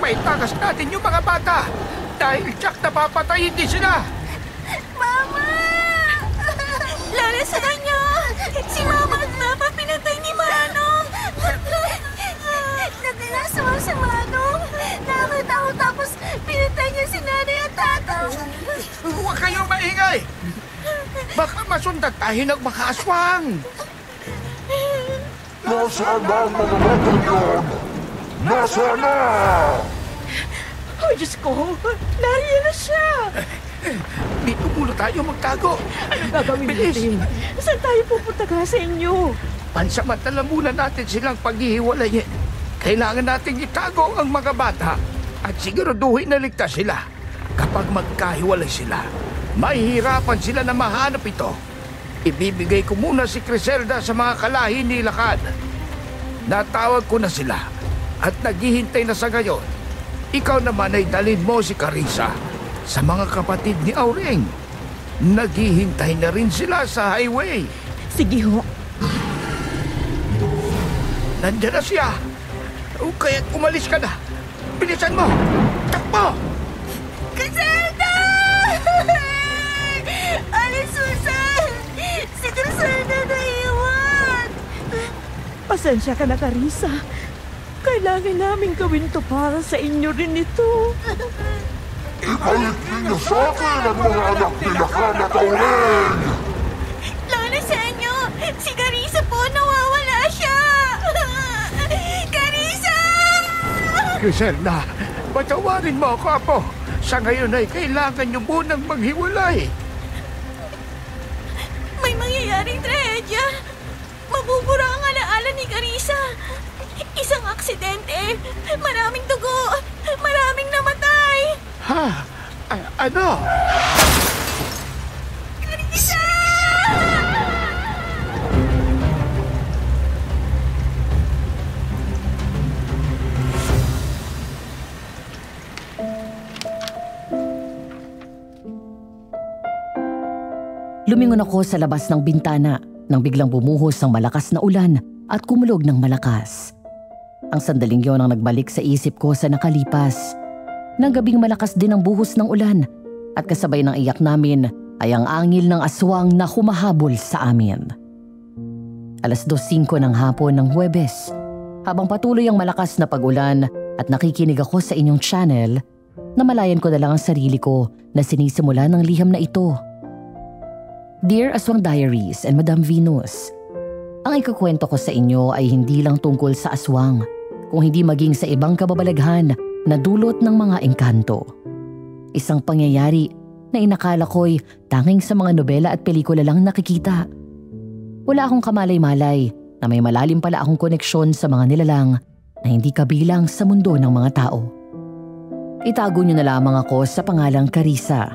maitakas natin yung mga bata. Dahil tsak napapatayin din sila. Mama! Lalasanan niyo! Si Mama at Papa pinatay ni Manong! Naglasawang si Manong! Nakakita ko tapos pinatay niya si Nanay at Tata! Huwag kayo maingay! Baka masundan tayo ng mga aswang! Nasaan na ang mga batang yun? Nasaan na? Oh, Diyos ko! Nariyan na siya! Dito muna tayo magtago. Ano gagawin natin? Saan tayo pupunta ka sa inyo? Pansamantala muna natin silang paghihiwalayin. Kailangan nating itago ang mga bata at siguraduhin na ligtas sila. Kapag magkahiwalay sila, mahihirapan sila na mahanap ito. Ibibigay ko muna si Criselda sa mga kalahi ni Lakad. Natawag ko na sila at naghihintay na sa gayon. Ikaw naman ay dalhin mo si Carissa sa mga kapatid ni Aureng. Naghihintay na rin sila sa highway. Sige ho. Nandiyan na siya. O kaya't umalis ka na. Bilisan mo. Takbo! Griselda! Aling Susan! Si Griselda naiwan! Pasensya ka na, Carissa. Kailangan namin gawin to para sa inyo rin ito. Ibalik ninyo sa akin ang mga anak ni Lakad at Aureng! Lola Senyo! Si Carissa po, nawawala siya! Carissa! Griselda, patawarin mo ako, Apo. Sa ngayon ay kailangan niyo munang maghiwalay. May mangyayaring trahedya. Mabubura ang alaala ni Carissa. Isang aksidente. Maraming dugo. Maraming namatay. Ha? Ano? Carissa! Lumingon ako sa labas ng bintana nang biglang bumuhos ang malakas na ulan at kumulog ng malakas. Ang sandaling yon ang nagbalik sa isip ko sa nakalipas. Nang gabing malakas din ang buhos ng ulan at kasabay ng iyak namin ay ang angil ng aswang na humahabol sa amin. 2:05 ng hapon ng Huwebes. Habang patuloy ang malakas na pag-ulan at nakikinig ako sa inyong channel, namalayan ko na lang ang sarili ko na sinisimula ng liham na ito. Dear Aswang Diaries and Madam Venus, ang ikukwento ko sa inyo ay hindi lang tungkol sa aswang, kung hindi maging sa ibang kababalaghan na dulot ng mga engkanto. Isang pangyayari na inakala ko'y tanging sa mga nobela at pelikula lang nakikita. Wala akong kamalay-malay na may malalim pala akong koneksyon sa mga nilalang na hindi kabilang sa mundo ng mga tao. Itago niyo na lamang ako sa pangalang Carissa.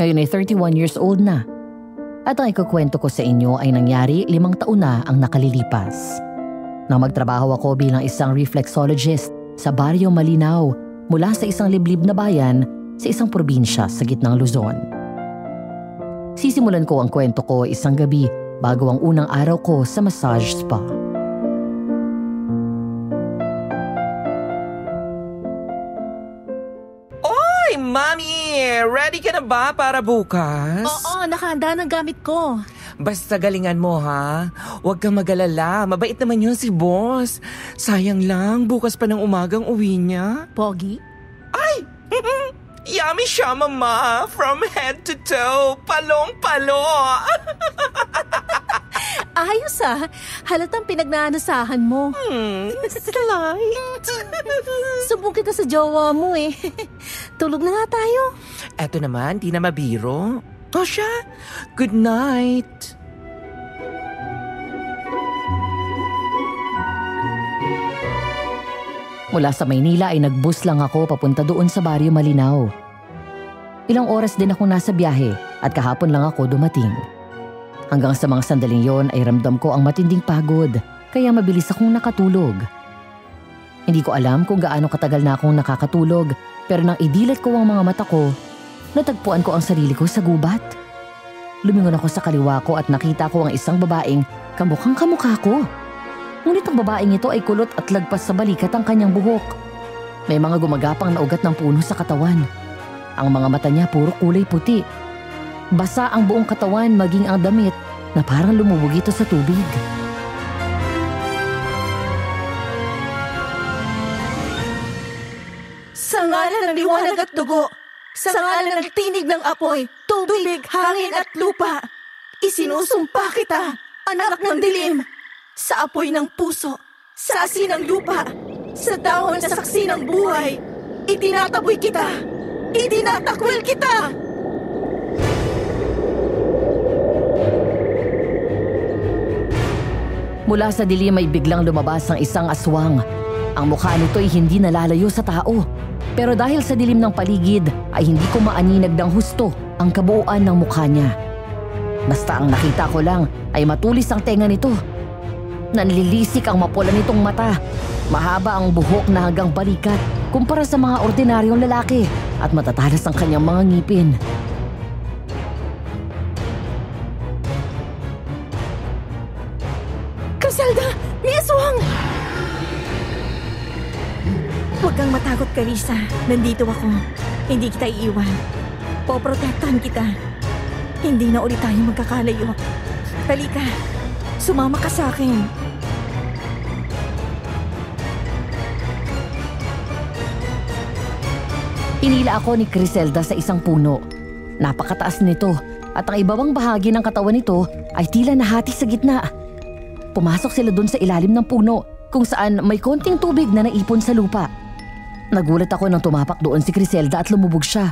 Ngayon ay 31 years old na. At ang ikukwento ko sa inyo ay nangyari 5 taon na ang nakalilipas. Nang magtrabaho ako bilang isang reflexologist sa Barrio Malinaw mula sa isang liblib na bayan sa isang probinsya sa gitnang Luzon. Sisimulan ko ang kwento ko isang gabi bago ang unang araw ko sa massage spa. Oy, Mami! Ready ka na ba para bukas? Oo, nakahanda ng gamit ko. Basta galingan mo, ha? Huwag kang mag-alala. Mabait naman yun si boss. Sayang lang, bukas pa ng umagang uwi niya. Pogi? Ay! Yummy siya, Mama. From head to toe. Palong-palo. Ayos halatang pinagnanasahan mo. Slight. Subong kita sa jowa mo eh. Tulog na nga tayo. Eto naman, di na mabiro. O siya, good night. Mula sa Maynila ay nagbus lang ako papunta doon sa Barrio Malinaw. Ilang oras din akong nasa biyahe at kahapon lang ako dumating. Hanggang sa mga sandaling yon ay ramdam ko ang matinding pagod kaya mabilis akong nakatulog. Hindi ko alam kung gaano katagal na akong nakakatulog pero nang idilat ko ang mga mata ko, natagpuan ko ang sarili ko sa gubat. Lumingon ako sa kaliwa ko at nakita ko ang isang babaeng kamukhang kamukha ko. Ngunit ang babaeng ito ay kulot at lagpas sa balikat ang kanyang buhok. May mga gumagapang na ugat ng puno sa katawan. Ang mga mata niya puro kulay puti. Basa ang buong katawan maging ang damit na parang lumubog ito sa tubig. Sa ngalan ng liwanag at dugo, sa ngalan ng tinig ng apoy, tubig, hangin at lupa, isinusumpa kita, anak ng dilim, sa apoy ng puso, sa asin ng lupa, sa dahon na saksi ng buhay, itinataboy kita, itinatakwil kita. Mula sa dilim ay biglang lumabas ang isang aswang. Ang mukha nito ay hindi nalalayo sa tao. Pero dahil sa dilim ng paligid ay hindi ko maaninag ng husto ang kabuuan ng mukha niya. Basta ang nakita ko lang ay matulis ang tenga nito. Nanlilisik ang mapula nitong mata. Mahaba ang buhok na hanggang balikat kumpara sa mga ordinaryong lalaki at matatalas ang kanyang mga ngipin. Griselda! May aswang! Huwag kang matakot, Carissa. Nandito ako. Hindi kita iiwan. Poprotektahan kita. Hindi na ulit tayo magkakalayo. Halika, sumama ka sa akin. Inila ako ni Griselda sa isang puno. Napakataas nito at ang ibabang bahagi ng katawan nito ay tila nahati sa gitna. Pumasok sila dun sa ilalim ng puno kung saan may konting tubig na naipon sa lupa. Nagulat ako nang tumapak doon si Griselda at lumubog siya.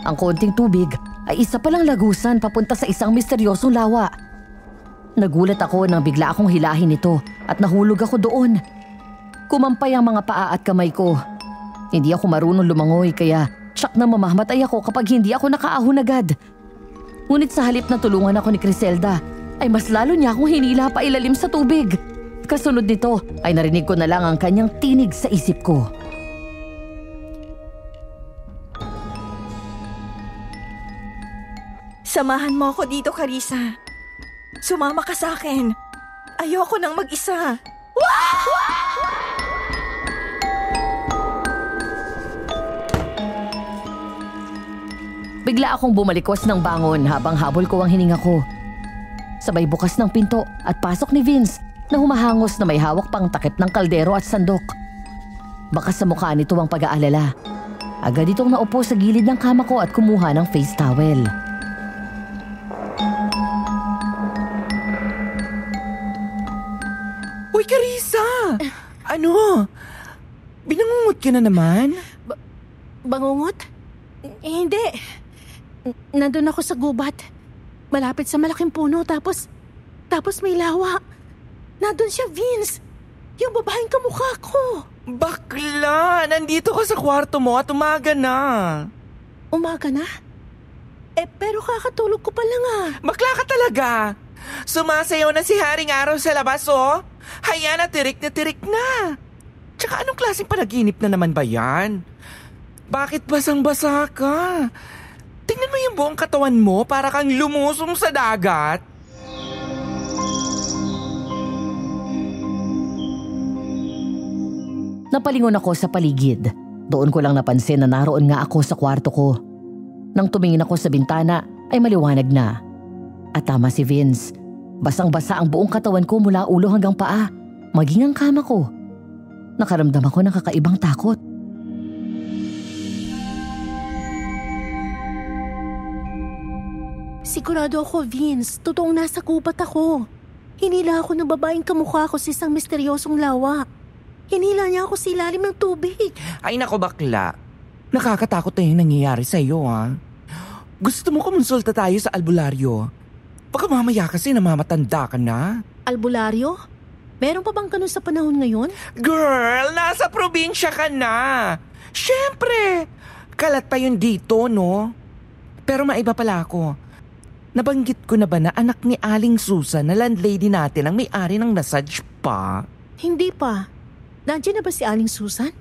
Ang konting tubig ay isa palang lagusan papunta sa isang misteryosong lawa. Nagulat ako nang bigla akong hilahin ito at nahulog ako doon. Kumampay ang mga paa at kamay ko. Hindi ako marunong lumangoy kaya tsak na mamamatay ako kapag hindi ako nakaahon agad. Ngunit sa halip na tulungan ako ni Griselda ay mas lalo niya akong hinila pa ilalim sa tubig. Kasunod nito ay narinig ko na lang ang kanyang tinig sa isip ko. Samahan mo ako dito, Carissa. Sumama ka sa akin. Ayoko nang mag-isa. Bigla akong bumalikwas ng bangon habang habol ko ang hininga ko. Sabay bukas ng pinto at pasok ni Vince na humahangos na may hawak pang takip ng kaldero at sandok. Baka sa mukha nito ang pag-aalala. Agad itong naupo sa gilid ng kama ko at kumuha ng face towel. Uy, Carissa! Ano? Binangungot ka na naman? Bangungot? Hindi. Nandun ako sa gubat. Malapit sa malaking puno tapos may lawa. Nandun siya, Vince. Yung babaeng kamukha ko. Bakla! Nandito ka sa kwarto mo at umaga na. Umaga na? Pero kakatulog ko pa lang ah. Bakla ka talaga! Sumasayaw na si Haring Araw sa labas, oh. Haya na tirik na. Tsaka anong klaseng panaginip na naman ba yan? Bakit basang-basa ka? Tingnan mo yung buong katawan mo para kang lumusong sa dagat. Napalingon ako sa paligid. Doon ko lang napansin na naroon nga ako sa kwarto ko. Nang tumingin ako sa bintana ay maliwanag na. At tama si Vince. Basang-basa ang buong katawan ko mula ulo hanggang paa, maging ang kama ko. Nakaramdam ako ng kakaibang takot. Sigurado ako, Vince. Totoong nasa gubat ako. Hinila ako ng babaeng kamukha ko sa isang misteryosong lawa. Hinila niya ako sa ilalim ng tubig. Ay nako, bakla. Nakakatakot na yung nangyayari sa iyo, ha? Gusto mo kumonsulta tayo sa albularyo? Baka mamaya kasi namamatanda ka na. Albularyo? Meron pa bang ganun sa panahon ngayon? Girl, nasa probinsya ka na. Siyempre, kalat pa yun dito, no? Pero maiba pala ako. Nabanggit ko na ba na anak ni Aling Susan na landlady natin ang may-ari ng Nasaj pa? Hindi pa. Nandiyan na ba si Aling Susan?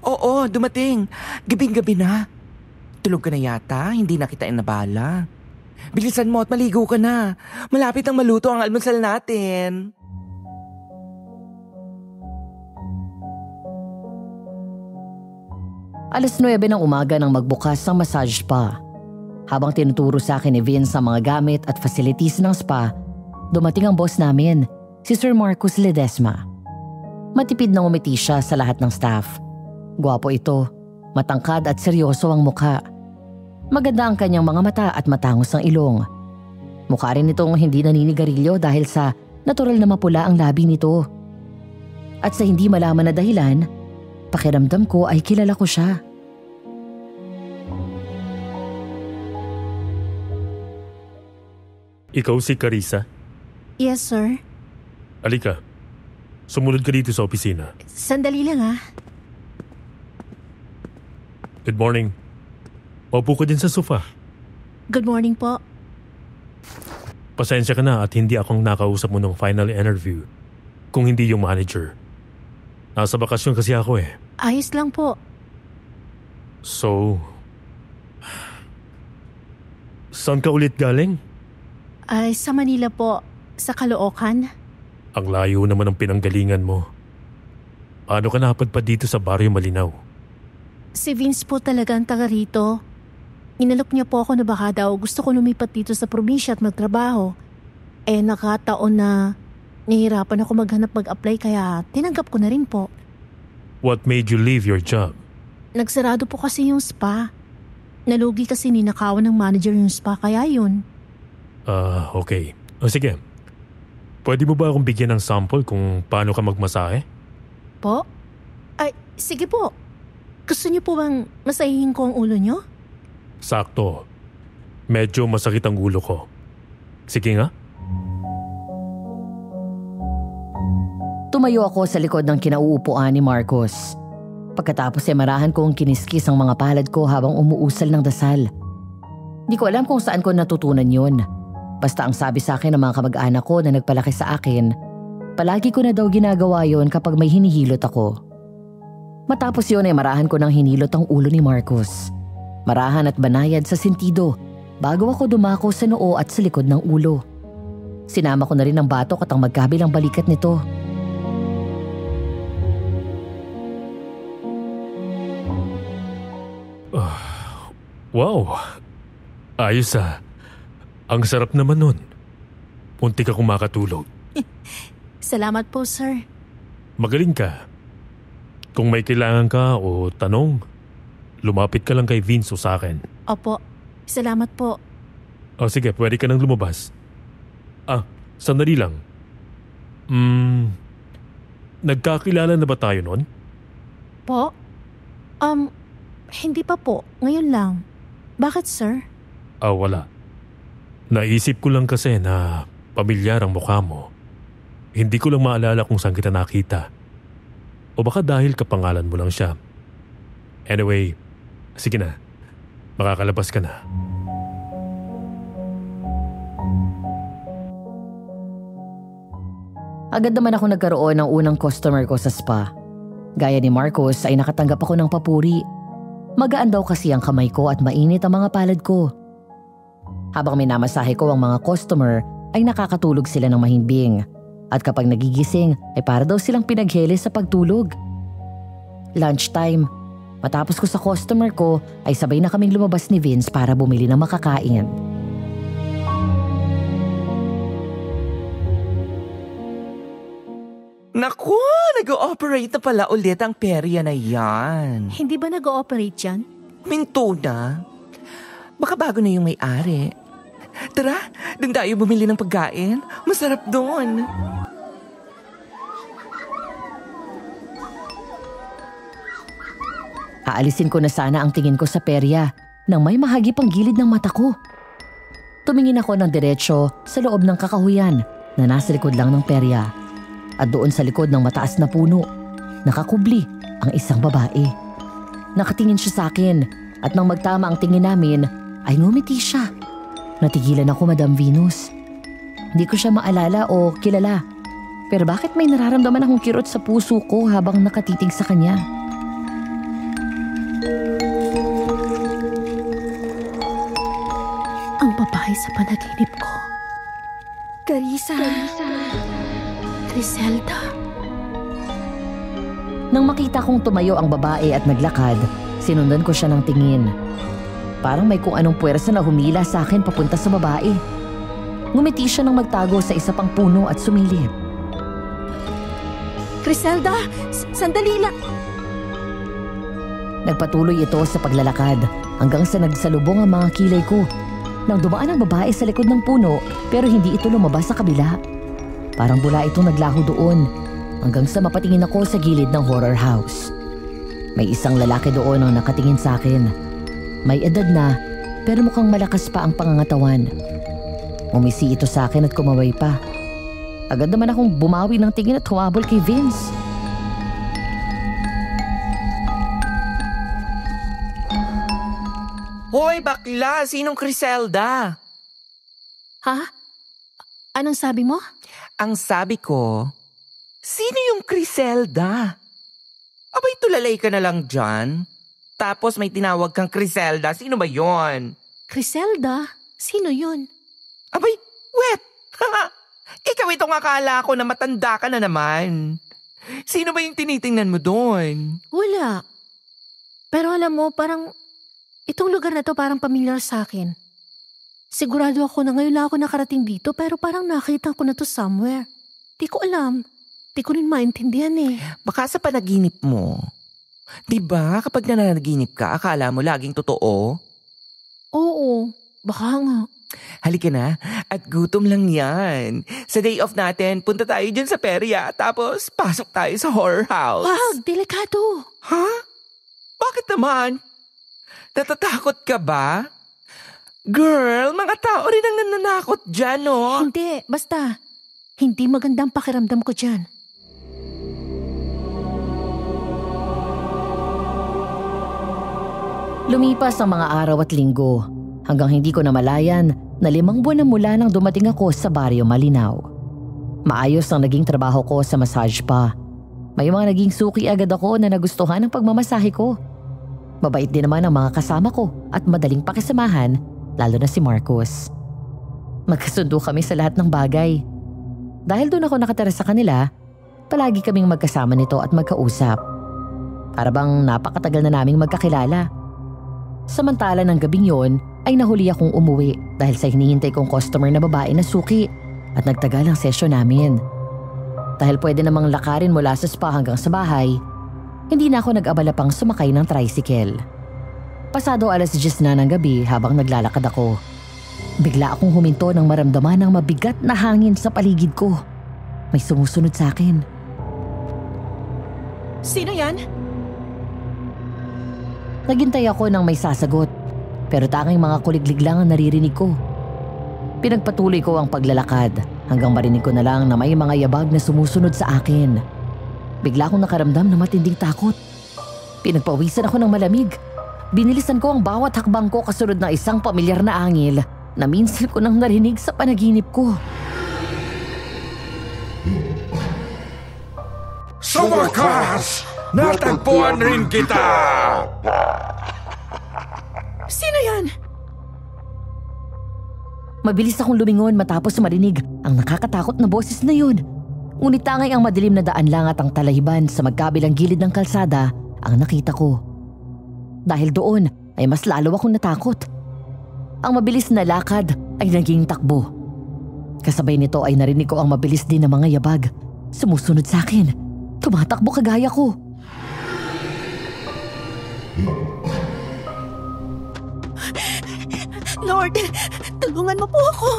Oo, dumating. Gabing-gabi na. Tulog ka na yata, hindi na kita inabala. Bilisan mo at maligo ka na. Malapit ang maluto ang almusal natin. 9:00 ng umaga nang magbukas ang massage spa. Habang tinuturo sa akin ni Vince ang mga gamit at facilities ng spa, dumating ang boss namin, si Sir Marcus Ledesma. Matipid na umiti siya sa lahat ng staff. Gwapo ito, matangkad at seryoso ang mukha. Maganda ang kanyang mga mata at matangos ang ilong. Mukha rin itong hindi naninigarilyo dahil sa natural na mapula ang labi nito. At sa hindi malaman na dahilan, pakiramdam ko ay kilala ko siya. Ikaw si Carissa? Yes, sir. Halika. Sumunod ka dito sa opisina. Sandali lang ah. Good morning. Maupo ka din sa sofa. Good morning po. Pasensya ka na at hindi akong nakausap mo ng final interview. Kung hindi yung manager. Nasa bakasyon kasi ako eh. Ayos lang po. So, saan ka ulit galing? Ay, sa Manila po. Sa Caloocan. Ang layo naman ng pinanggalingan mo. Paano ka napadpad dito sa Baryo Malinaw? Si Vince po talaga ang taga rito. Inalok niya po ako na baka daw gusto ko lumipat dito sa probinsya at magtrabaho. Nakataon na nahihirapan ako mag-apply kaya tinanggap ko na rin po. What made you leave your job? Nagsarado po kasi yung spa. Nalugi kasi ninakawan ng manager yung spa kaya yun. Okay. O sige. Pwede mo ba akong bigyan ng sample kung paano ka magmasahe? Po? Ay, sige po. Gusto niyo po bang masahihin ko ang ulo niyo? Sakto. Medyo masakit ang ulo ko. Sige nga. Tumayo ako sa likod ng kinauupuan ni Marcos. Pagkatapos marahan ko ang kiniskis ang mga palad ko habang umuusal ng dasal. Di ko alam kung saan ko natutunan yun. Basta ang sabi sa akin ng mga kamag-anak ko na nagpalaki sa akin, palagi ko na daw ginagawa yon kapag may hinihilot ako. Matapos yun marahan ko ng hinilot ang ulo ni Marcos. Marahan at banayad sa sentido bago ako dumako sa noo at sa likod ng ulo. Sinama ko na rin ang batok at ang magkabilang balikat nito. Wow! Ayos ah. Ang sarap naman nun. Munti ka kumakatulog. Salamat po, sir. Magaling ka. Kung may kailangan ka o tanong, lumapit ka lang kay Vince o sa akin. Opo. Salamat po. O sige, pwede ka nang lumabas. Sandali lang. Nagkakilala na ba tayo nun? Po? Hindi pa po. Ngayon lang. Bakit, sir? Wala. Naisip ko lang kasi na pamilyar ang mukha mo. Hindi ko lang maalala kung saan kita nakita. O baka dahil kapangalan mo lang siya. Anyway, sige na. Makakalabas ka na. Agad naman ako nagkaroon ng unang customer ko sa spa. Gaya ni Marcos ay nakatanggap ako ng papuri. Magaan daw kasi ang kamay ko at mainit ang mga palad ko. Habang minamasahe ko ang mga customer ay nakakatulog sila ng mahimbing. At kapag nagigising ay para daw silang pinaghele sa pagtulog. Lunchtime, matapos ko sa customer ko ay sabay na kaming lumabas ni Vince para bumili ng makakain. Naku, nag-ooperate na pala ulit ang perya na yan. Hindi ba nag-ooperate yan? Minto na. Baka bago na yung may-ari. Tara, doon tayo bumili ng pagkain. Masarap doon. Aalisin ko na sana ang tingin ko sa perya nang may mahagip ang gilid ng mata ko. Tumingin ako ng diretsyo sa loob ng kakahuyan na nasa likod lang ng perya. At doon sa likod ng mataas na puno, nakakubli ang isang babae. Nakatingin siya sa akin at nang magtama ang tingin namin ay ngumiti siya. Natigilan ako, Madam Venus. Hindi ko siya maalala o kilala. Pero bakit may nararamdaman akong kirot sa puso ko habang nakatitig sa kanya? Ang babae sa panaginip ko. Carissa. Griselda. Nang makita kong tumayo ang babae at naglakad, Sinundan ko siya ng tingin. Parang may kung anong puwersa na humila sa akin papunta sa babae. Ngumiti siya nang magtago sa isa pang puno at sumilip. Criselda, sandali lang. Nagpatuloy ito sa paglalakad hanggang sa nagsalubong ang mga kilay ko. Nang dumaan ang babae sa likod ng puno pero hindi ito lumabas sa kabila. Parang bula itong naglaho doon hanggang sa mapatingin ako sa gilid ng horror house. May isang lalaki doon ang nakatingin sa akin. May edad na pero mukhang malakas pa ang pangangatawan. Umisi ito sa akin at kumaway pa. Agad naman akong bumawi ng tingin at humabol kay Vince. Hoy, bakla! Sinong Criselda? Ha? Anong sabi mo? Ang sabi ko, sino yung Criselda? Abay, tulalay ka na lang dyan. Tapos may tinawag kang Criselda. Sino ba yon? Criselda? Sino yun? Abay, wet! Ikaw itong akala ko na matanda ka na naman. Sino ba yung tinitingnan mo doon? Wala. Pero alam mo, parang itong lugar na to parang pamilyar sa akin. Sigurado ako na ngayon lang ako nakarating dito pero parang nakita ko na to somewhere. Di ko alam. Di ko rin maintindihan eh. Baka sa panaginip mo. Diba kapag nananaginip ka, akala mo laging totoo? Oo, baka nga. Halika na, at gutom lang yan. Sa day off natin, punta tayo dyan sa perya, tapos pasok tayo sa horror house. Wag, delikado. Ha? Bakit naman? Natatakot ka ba? Girl, mga tao rin ang nananakot dyan, no? Hindi, basta. Hindi magandang pakiramdam ko dyan. Lumipas ang mga araw at linggo hanggang hindi ko namalayan na 5 buwan na mula nang dumating ako sa Baryo Malinaw. Maayos ang naging trabaho ko sa massage spa. May mga naging suki agad ako na nagustuhan ng pagmamasahe ko. Mabait din naman ang mga kasama ko at madaling pakisamahan, lalo na si Marcos. Magkasundo kami sa lahat ng bagay. Dahil doon ako nakatira sa kanila, palagi kaming magkasama nito at magkausap. Para bang napakatagal na naming magkakilala. Samantala ng gabing yon ay nahuli akong umuwi dahil sa hinihintay kong customer na babae na suki at nagtagal ang sesyon namin. Dahil pwede namang lakarin mula sa spa hanggang sa bahay, hindi na ako nag-abala pang sumakay ng tricycle. Pasado 10:00 na ng gabi habang naglalakad ako. Bigla akong huminto nang maramdaman ng mabigat na hangin sa paligid ko. May sumusunod sa akin. Sino yan? Naghintay ako nang may sasagot, pero tanging mga kuliglig lang ang naririnig ko. Pinagpatuloy ko ang paglalakad hanggang marinig ko na lang na may mga yabag na sumusunod sa akin. Bigla akong nakaramdam ng matinding takot. Pinagpawisan ako ng malamig. Binilisan ko ang bawat hakbang ko kasunod ng isang pamilyar na angil na minsan ko nang narinig sa panaginip ko. Sa wakas, natagpuan rin kita! Sino yan? Mabilis akong lumingon matapos marinig ang nakakatakot na boses na yun. Ngunit tanging ang madilim na daan lang at ang talahiban sa magkabilang gilid ng kalsada ang nakita ko. Dahil doon ay mas lalo akong natakot. Ang mabilis na lakad ay naging takbo. Kasabay nito ay narinig ko ang mabilis din na mga yabag. Sumusunod sa akin. Tumatakbo kagaya ko. Lord, tulungan mo po ako.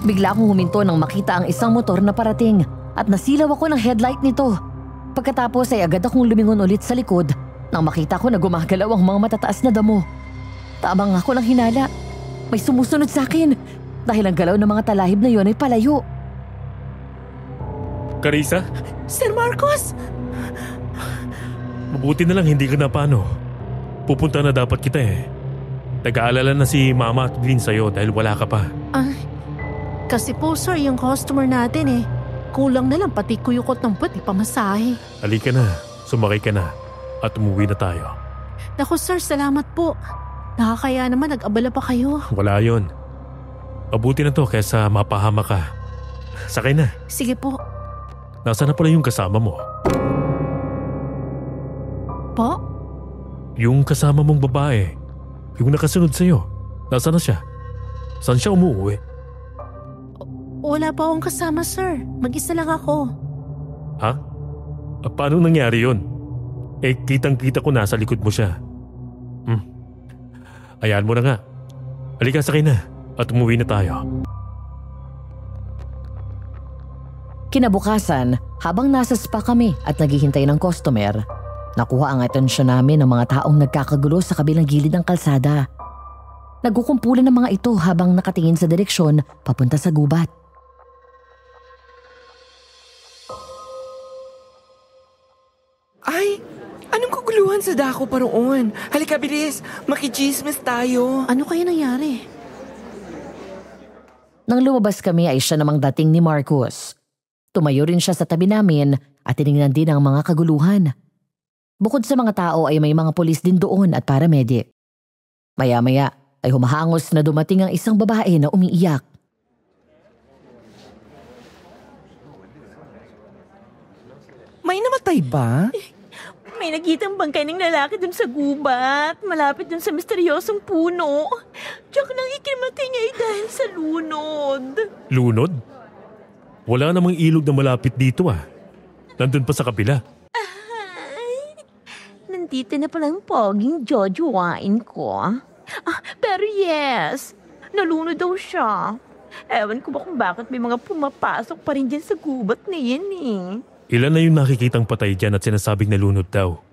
Bigla akong huminto nang makita ang isang motor na parating at nasilaw ako ng headlight nito. Pagkatapos ay agad akong lumingon ulit sa likod nang makita ko na gumagalaw ang mga matataas na damo. Tabang ako ng hinala. May sumusunod sa akin dahil ang galaw ng mga talahib na yon ay palayo. Carissa? Sir Marcos! Mabuti na lang hindi ka na paano. Pupunta na dapat kita eh. Nag-aalala na si Mama at Glenn sa'yo dahil wala ka pa. Kasi po sir, yung customer natin kulang na lang pati kuyukot ng pati pamasahe. Halika na, sumakay ka na at umuwi na tayo. Naku sir, salamat po. Nakakaya naman nag-abala pa kayo. Wala yon. Mabuti na to kaysa mapahama ka. Sakay na. Sige po. Nasaan na pala yung kasama mo? Po? Yung kasama mong babae. Yung nakasunod sa'yo. Nasaan na siya? Saan siya umuwi? Wala pa akong kasama, sir. Mag-isa lang ako. Ha? Paano nangyari yun? Kitang-kita ko nasa likod mo siya. Hayaan mo na nga. Halika, sakay na at umuwi na tayo. Kinabukasan, habang nasa spa kami at naghihintay ng customer, nakuha ang atensyon namin ng mga taong nagkakagulo sa kabilang gilid ng kalsada. Nagkukumpulan ng mga ito habang nakatingin sa direksyon papunta sa gubat. Ay, anong kaguluhan sa dako pa roon? Halika, bilis. Makichismis tayo. Ano kaya nangyari? Nang lumabas kami ay siya namang dating ni Marcos. Tumayo rin siya sa tabi namin at tinignan din ang mga kaguluhan. Bukod sa mga tao ay may mga polis din doon at paramedic. Maya-maya ay humahangos na dumating ang isang babae na umiiyak. May namatay ba? May nakitang bangkay ng lalaki dun sa gubat, malapit dun sa misteryosong puno. Diyak nang ikimatay niya dahil sa lunod. Lunod? Wala namang ilog na malapit dito ah. Nandun pa sa kabila. Ay, nandito na palang poging jojowain ko. Pero yes, nalunod daw siya. Ewan ko ba kung bakit may mga pumapasok pa rin dyan sa gubat na yan eh. Ilan na yung nakikitang patay dyan at sinasabing nalunod daw?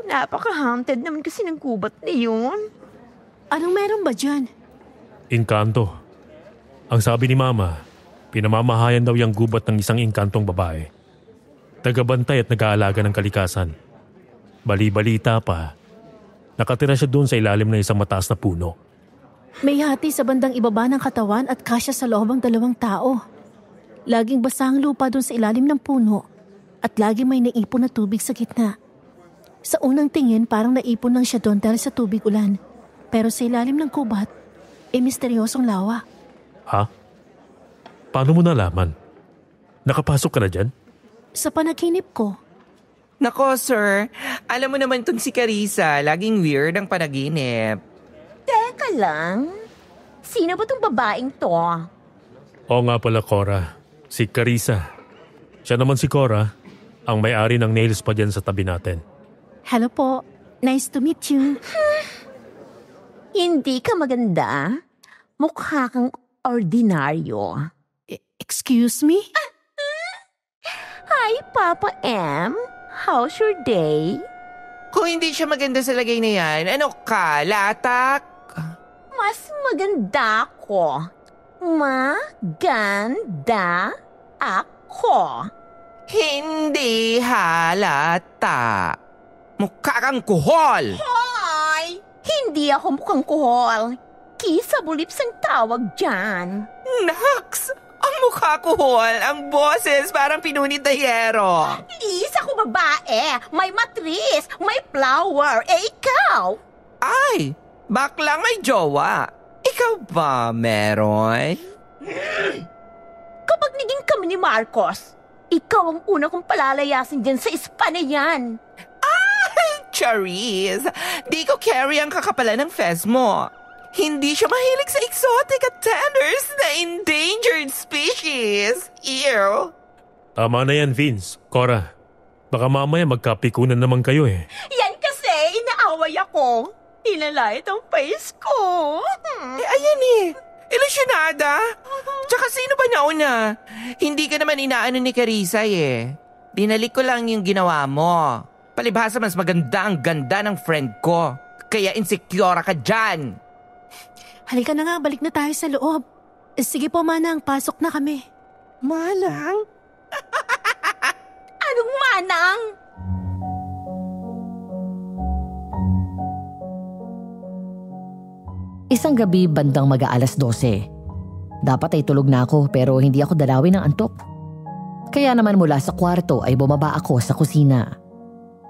Napaka-haunted naman kasi ng gubat na yun. Anong meron ba dyan? Inkanto. Ang sabi ni Mama, pinamamahayan daw yung gubat ng isang inkantong babae. Tagabantay at nag-aalaga ng kalikasan. Bali-balita pa, nakatira siya doon sa ilalim ng isang mataas na puno. May hati sa bandang ibaba ng katawan at kasya sa loob ang 2 tao. Laging basa ang lupa doon sa ilalim ng puno at lagi may naipon na tubig sa gitna. Sa unang tingin parang naipon lang siya doon dahil sa tubig ulan. Pero sa ilalim ng kubat, misteryosong lawa. Ha? Paano mo nalaman? Nakapasok ka na dyan? Sa panaginip ko. Nako, sir. Alam mo naman itong si Carissa. Laging weird ang panaginip. Teka lang, sino ba tong babaeng to? Oo nga pala, Cora. Si Carissa. Siya naman si Cora, ang may-ari ng nail spa dyan sa tabi natin. Hello po. Nice to meet you. Hindi ka maganda. Mukha kang ordinaryo. Excuse me? Hi, Papa M. How's your day? Kung hindi siya maganda sa lagay na yan, ano ka, latak? Mas maganda ako. Maganda ako. Hindi halata. Mukha kang kuhol. Hoy! Hindi ako mukhang kuhol. Kisabulips ang tawag dyan. Naks! Ang mukha kuhol, ang boses parang pinunit na yero. Isa ko babae, may matris, may flower, ikaw? Ay, baklang may jowa. Ikaw ba meron? Kapag naging kami ni Marcos, ikaw ang una kong palalayasin dyan sa spa na yan. Charis, di ko carry ang kakapalan ng fez mo. Hindi siya mahilig sa exotic at tenders na endangered species. Ew. Tama na yan, Vince. Cora, baka mamaya magkapikunan naman kayo eh. Yan kasi, inaaway ako. Nilalait ang face ko. Ayan eh. Ilusyonada. Tsaka sino ba nauna? Hindi ka naman inaano ni Carissa eh. Binalik ko lang yung ginawa mo. Palibhasa mas maganda ang ganda ng friend ko. Kaya insecure ka dyan. Halika na nga, balik na tayo sa loob. Sige po, Manang, pasok na kami. Manang? Anong manang? Isang gabi bandang mag-aalas 12. Dapat ay tulog na ako pero hindi ako dalawin ng antok. Kaya naman mula sa kwarto ay bumaba ako sa kusina.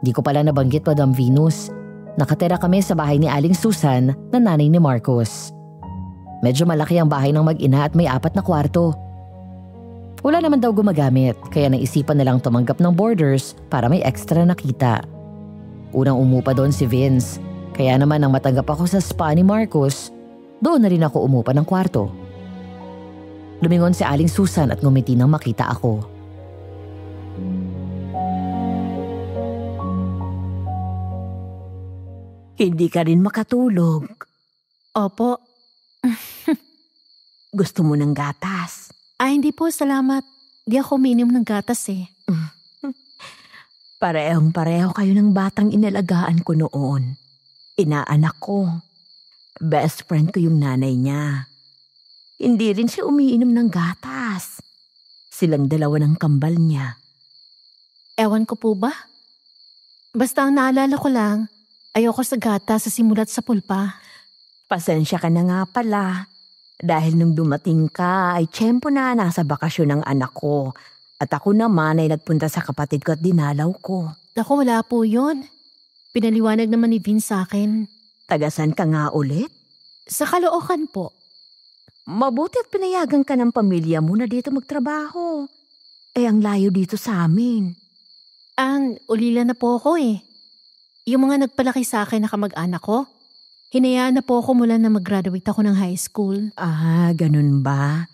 Di ko pala nabanggit, Madam Venus. Nakatira kami sa bahay ni Aling Susan na nanay ni Marcos. Medyo malaki ang bahay ng mag-ina at may 4 na kwarto. Wala naman daw gumagamit kaya naisipan nilang tumanggap ng boarders para may extra na kita. Unang umupa doon si Vince, kaya naman nang matanggap ako sa spa ni Marcos, doon na rin ako umupa ng kwarto. Lumingon si Aling Susan at ngumiti nang makita ako. Hindi ka rin makatulog. Opo. Gusto mo ng gatas? Ay, hindi po, salamat. Di ako umiinom ng gatas eh. Parehong-pareho kayo ng batang inalagaan ko noon. Inaanak ko. Best friend ko yung nanay niya. Hindi rin siya umiinom ng gatas. Silang dalawa ng kambal niya. Ewan ko po ba? Basta ang naalala ko lang, ayoko sa gatas sa simulat sa pulpa. Pasensya ka na nga pala. Dahil nung dumating ka ay tiyempo na nasa bakasyon ng anak ko. At ako naman ay nagpunta sa kapatid ko at dinalaw ko. Naku, wala po yun. Pinaliwanag naman ni Vince sa akin. Tagasan ka nga ulit? Sa Caloocan po. Mabuti at pinayagan ka ng pamilya mo na dito magtrabaho. Ang layo dito sa amin. Ulila na po ako eh. Yung mga nagpalaki sa akin na kamag-anak ko, hinayaan na po ako mula na mag-graduate ako ng high school. Ganun ba?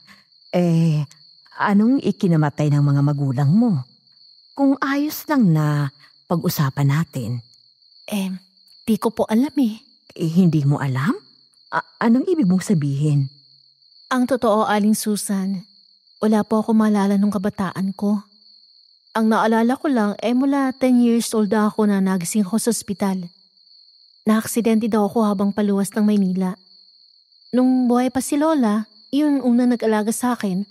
Anong ikinamatay ng mga magulang mo? Kung ayos lang na pag-usapan natin. Di ko po alam eh. Hindi mo alam? Anong ibig mong sabihin? Ang totoo, Aling Susan, wala po ako maalala nung kabataan ko. Ang naalala ko lang mula 10 years old ako na nagising ako sa ospital. Na-aksidente daw ako habang paluwas ng Maynila. Nung buhay pa si Lola, yun unang nag-alaga sa akin,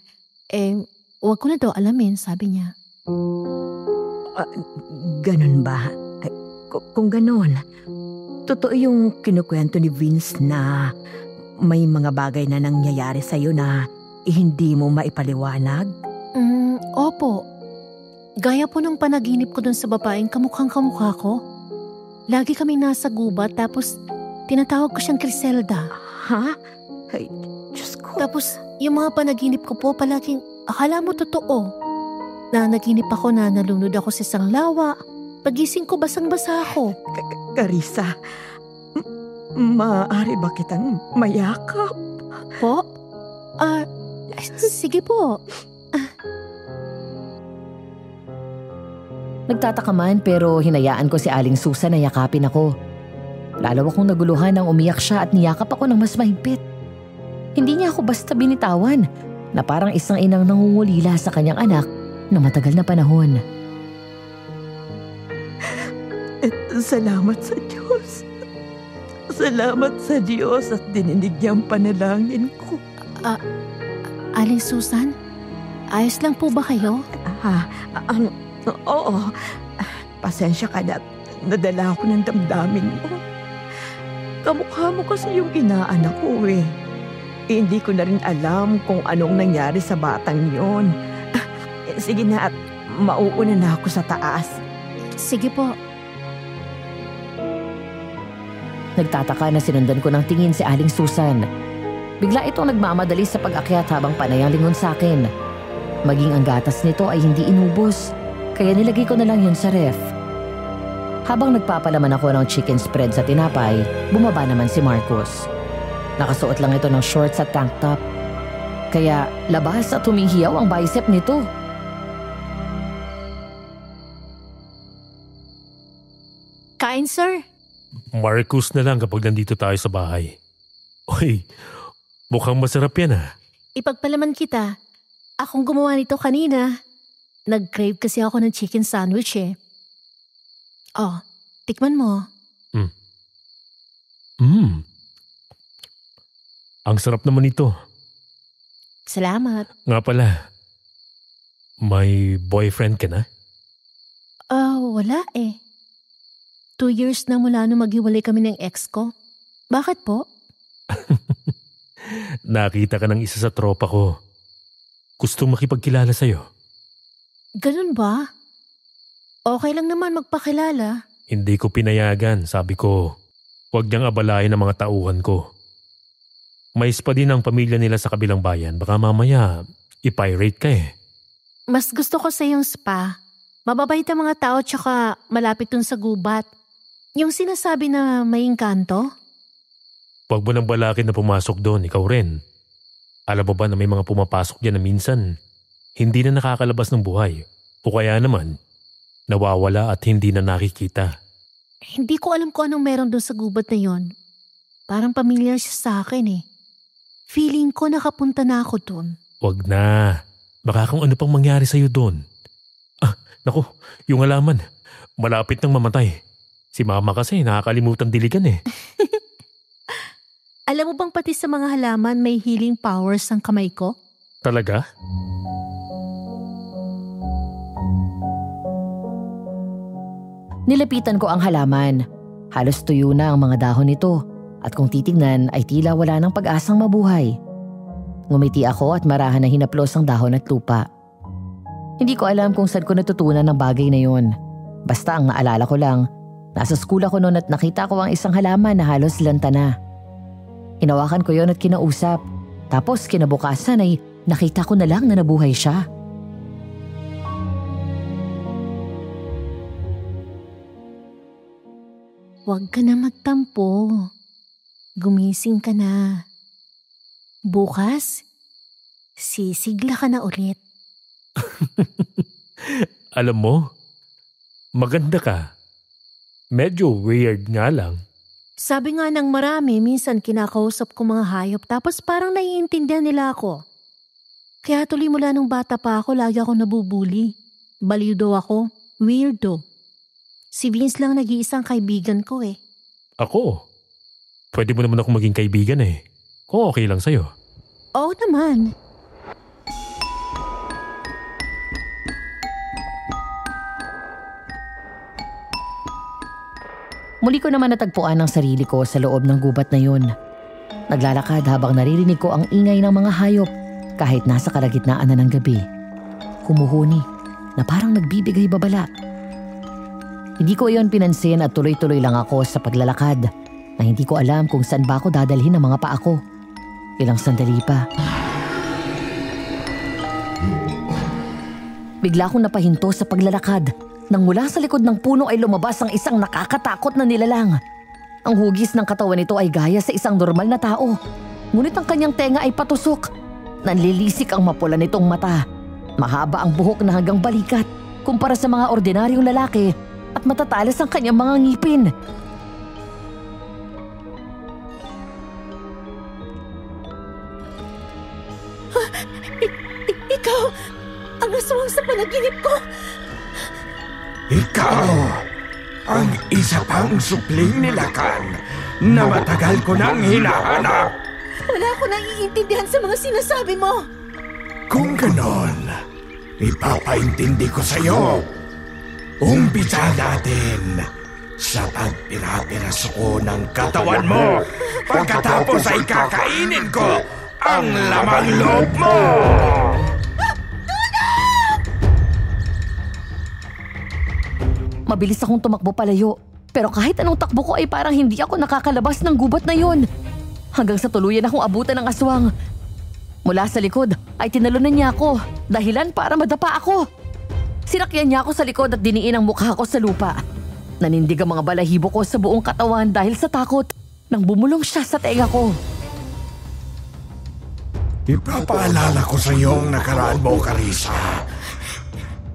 wag ko na daw alamin, sabi niya. Ganun ba? Kung ganun, totoo yung kinukwento ni Vince na may mga bagay na nangyayari sa'yo na hindi mo maipaliwanag? Opo. Gaya po ng panaginip ko dun sa babaeng kamukhang-kamukha ko. Lagi kaming nasa gubat tapos tinatawag ko siyang Criselda. Ha? Ay, Diyos ko. Tapos yung mga panaginip ko po palaging akala mo totoo. Na naginip ako na nalunod ako sa isang lawa. Pagising ko basang-basa ako. Carissa, maaari ba kitang mayakap? Po? Sige po. Nagtataka man pero hinayaan ko si Aling Susan na yakapin ako. Lalo akong naguluhan nang umiyak siya at niyakap ako ng mas mahigpit. Hindi niya ako basta binitawan na parang isang inang nangungulila sa kanyang anak na matagal na panahon. Salamat sa Diyos. Salamat sa Diyos at dininig niya ang panalangin ko. Aling Susan, ayos lang po ba kayo? Oo. Pasensya ka na. Nadala ako ng damdamin mo. Kamukha mo kasi yung inaanak ko eh. Hindi ko na rin alam kung anong nangyari sa batang yon. Sige na at mauuna na ako sa taas. Sige po. Nagtataka na sinundan ko ng tingin si Aling Susan. Bigla itong nagmamadali sa pag-akyat habang panay ang lingon sa akin. Maging ang gatas nito ay hindi inubos. Kaya nilagay ko na lang yun sa ref. Habang nagpapalaman ako ng chicken spread sa tinapay, bumaba naman si Marcos. Nakasuot lang ito ng shorts at tank top. Kaya labas at humihiyaw ang bicep nito. Kain, sir. Marcos na lang kapag nandito tayo sa bahay. Uy, mukhang masarap yan ah. Ipagpalaman kita. Akong gumawa nito kanina. Nag-crave kasi ako ng chicken sandwich eh. Tikman mo. Ang sarap naman ito. Salamat. Nga pala, may boyfriend ka na? Wala eh. 2 years na mula nung maghiwalay kami ng ex ko. Bakit po? Nakita ka ng isa sa tropa ko. Gustong makipagkilala sa'yo. Ganun ba? Okay lang naman magpakilala. Hindi ko pinayagan, sabi ko. Huwag niyang abalahin ang mga tauhan ko. Mais pa din ang pamilya nila sa kabilang bayan. Baka mamaya, ipirate ka eh. Mas gusto ko sa yung spa. Mababait ang mga tao tsaka malapit dun sa gubat. Yung sinasabi na may engkanto? Huwag mo nang balakin na pumasok doon, ikaw rin. Alam mo ba na may mga pumapasok dyan na minsan hindi na nakakalabas ng buhay o kaya naman nawawala at hindi na nakikita. Hindi ko alam kung anong meron dun sa gubat na yon. Parang pamilyar siya sa akin eh. Feeling ko nakapunta na ako dun. Huwag na. Baka kung ano pang mangyari sa'yo doon. Naku, yung halaman. Malapit nang mamatay. Si mama kasi nakakalimutan diligan eh. Alam mo bang pati sa mga halaman may healing powers ang kamay ko? Talaga? Nilapitan ko ang halaman. Halos tuyo na ang mga dahon nito at kung titignan ay tila wala ng pag-asang mabuhay. Ngumiti ako at marahan na hinaplos ang dahon at lupa. Hindi ko alam kung saan ko natutunan ng bagay na yun. Basta ang naalala ko lang, nasa school ako noon at nakita ko ang isang halaman na halos lanta na. Hinawakan ko yon at kinausap. Tapos kinabukasan ay nakita ko na lang na nabuhay siya. Huwag ka na magtampo. Gumising ka na. Bukas, sisigla ka na ulit. Alam mo, maganda ka. Medyo weird nga lang. Sabi nga ng marami, minsan kinakausap ko mga hayop tapos parang naiintindihan nila ako. Kaya tuloy mula nung bata pa ako, lagi ako nabubuli. Baliw daw ako, weirdo. Si Vince lang nag-iisang kaibigan ko eh. Ako? Pwede mo naman akong maging kaibigan eh. Kung okay lang sa'yo. Oo naman. Muli ko naman natagpuan ang sarili ko sa loob ng gubat na yun. Naglalakad habang naririnig ko ang ingay ng mga hayop kahit nasa kalagitnaan na ng gabi. Humuhuni na parang nagbibigay babala. Hindi ko iyon pinansin at tuloy-tuloy lang ako sa paglalakad na hindi ko alam kung saan ba ako dadalhin ang mga paa ko. Ilang sandali pa. Bigla akong napahinto sa paglalakad nang mula sa likod ng puno ay lumabas ang isang nakakatakot na nilalang. Ang hugis ng katawan nito ay gaya sa isang normal na tao. Ngunit ang kanyang tenga ay patusok. Nanlilisik ang mapula nitong mata. Mahaba ang buhok na hanggang balikat kumpara sa mga ordinaryong lalaki at matatalas ang kanyang mga ngipin. Ikaw, ang aswang sa panaginip ko. Ikaw, ang isa pang supling nilakan na matagal ko nang hinahanap. Wala ko naiintindihan sa mga sinasabi mo. Kung ganon, ipapaintindi ko sa'yo. Umpisa natin sa pagpira-piraso ko ng katawan mo. Pagkatapos ay kakainin ko ang lamang loob mo. Mabilis akong tumakbo palayo. Pero kahit anong takbo ko ay parang hindi ako nakakalabas ng gubat na yun. Hanggang sa tuluyan akong abutan ng aswang. Mula sa likod ay tinalunan niya ako, dahilan para madapa ako. Sinakyan niya ako sa likod at diniin ang mukha ko sa lupa. Nanindig ang mga balahibo ko sa buong katawan dahil sa takot nang bumulong siya sa tenga ko. Ipapaalala ko sa iyong nakaraan mo, Carissa.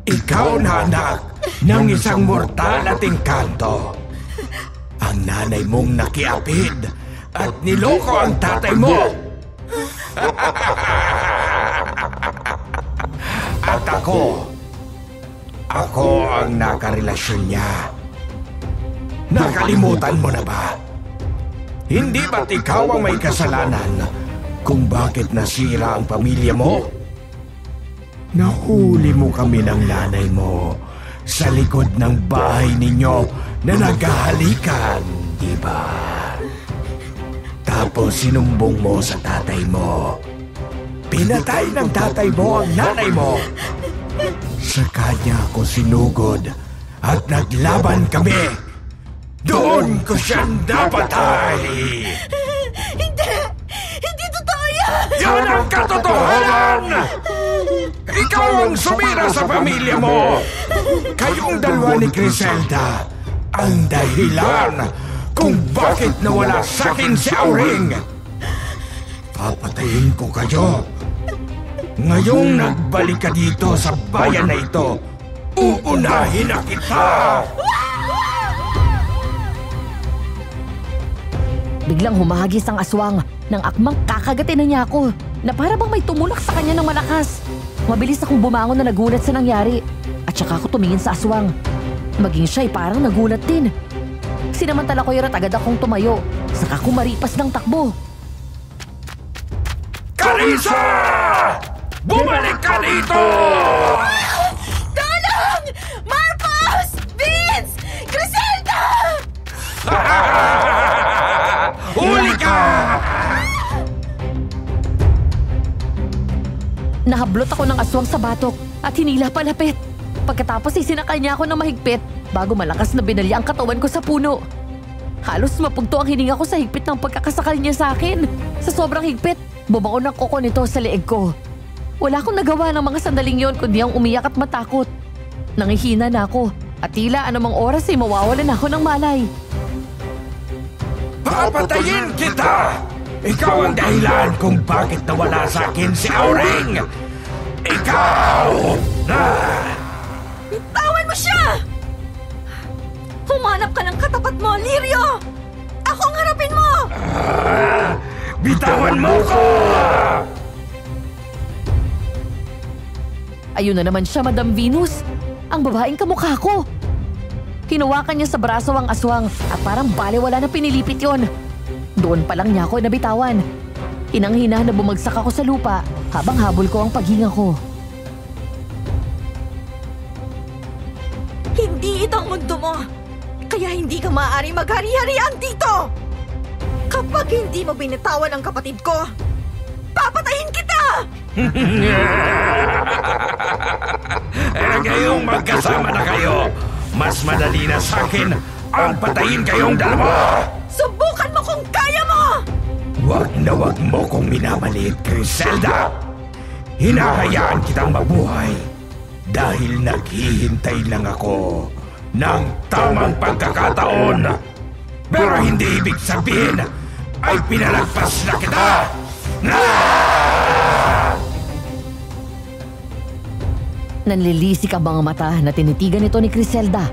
Ikaw na anak ng isang mortal at engkanto. Ang nanay mong nakiapid at niloko ang tatay mo. At ako ang nakarelasyon niya. Nakalimutan mo na ba? Hindi ba't ikaw ang may kasalanan kung bakit nasira ang pamilya mo? Nahuli mo kami ng nanay mo sa likod ng bahay ninyo na naghahalikan, di ba? Tapos sinumbong mo sa tatay mo. Pinatay ng tatay mo ang nanay mo. Sa kanya ako sinugod at naglaban kami. Doon ko siyang napatay. Hindi totoo yan! Yan ang katotohanan! Ikaw ang sumira sa pamilya mo! Kayong dalawa ni Griselda ang dahilan kung bakit nawala sa akin si Auring! Papatayin ko kayo! Ngayong nagbalik ka dito sa bayan na ito, uunahin na kita! Biglang humahagis ang aswang nang akmang kakagatin na niya ako na para bang may tumulak sa kanya ng malakas. Mabilis akong bumangon na nagulat sa nangyari at saka ako tumingin sa aswang. Maging siya ay parang nagulat din. Sinamantala ko at agad akong tumayo, saka kumaripas ng takbo. Carissa! Bumalik ka dito! Tulong! Marcos! Vince! Griselda! Huli ka! Nahablot ako ng aswang sa batok at hinila palapit. Pagkatapos isinakay niya ako ng mahigpit bago malakas na binalya ang katawan ko sa puno. Halos mapugto ang hininga ko sa higpit ng pagkakasakal niya sa akin. Sa sobrang higpit, bumaon ang kuko nito sa leeg ko. Wala akong nagawa ng mga sandaling yon kundi ang umiyak at matakot. Nangihina na ako at tila anumang oras ay mawawalan ako ng malay. Papatayin kita! Ikaw ang dahilan kung bakit nawala sa akin si Auring! Ikaw! Bitawan mo siya! Humanap ka ng katapat mo, Lirio! Ako ang harapin mo! Bitawan mo ko! Ayun na naman siya, Madam Venus. Ang babaeng kamukha ko. Hinawakan niya sa braso ang aswang at parang baliwala na pinilipit yon. Doon pa lang niya ako nabitawan. Hinang-hina na bumagsak ako sa lupa habang habol ko ang paghinga ko. Hindi ito ang mundo mo. Kaya hindi ka maaari maghari-harian dito. Kapag hindi mo binitawan ang kapatid ko, papatayin kita! Ngayong magkasama na kayo, mas madali na sa akin ang patayin kayong dalawa! Subukan mo kung kaya mo! Wag na wag mo kong minamaliit, Griselda! Hinahayaan kitang mabuhay dahil naghihintay lang ako ng tamang pagkakataon. Pero hindi ibig sabihin ay pinalagpas na kita! Nanlilisik ang mga mata na tinitigan nito ni Griselda.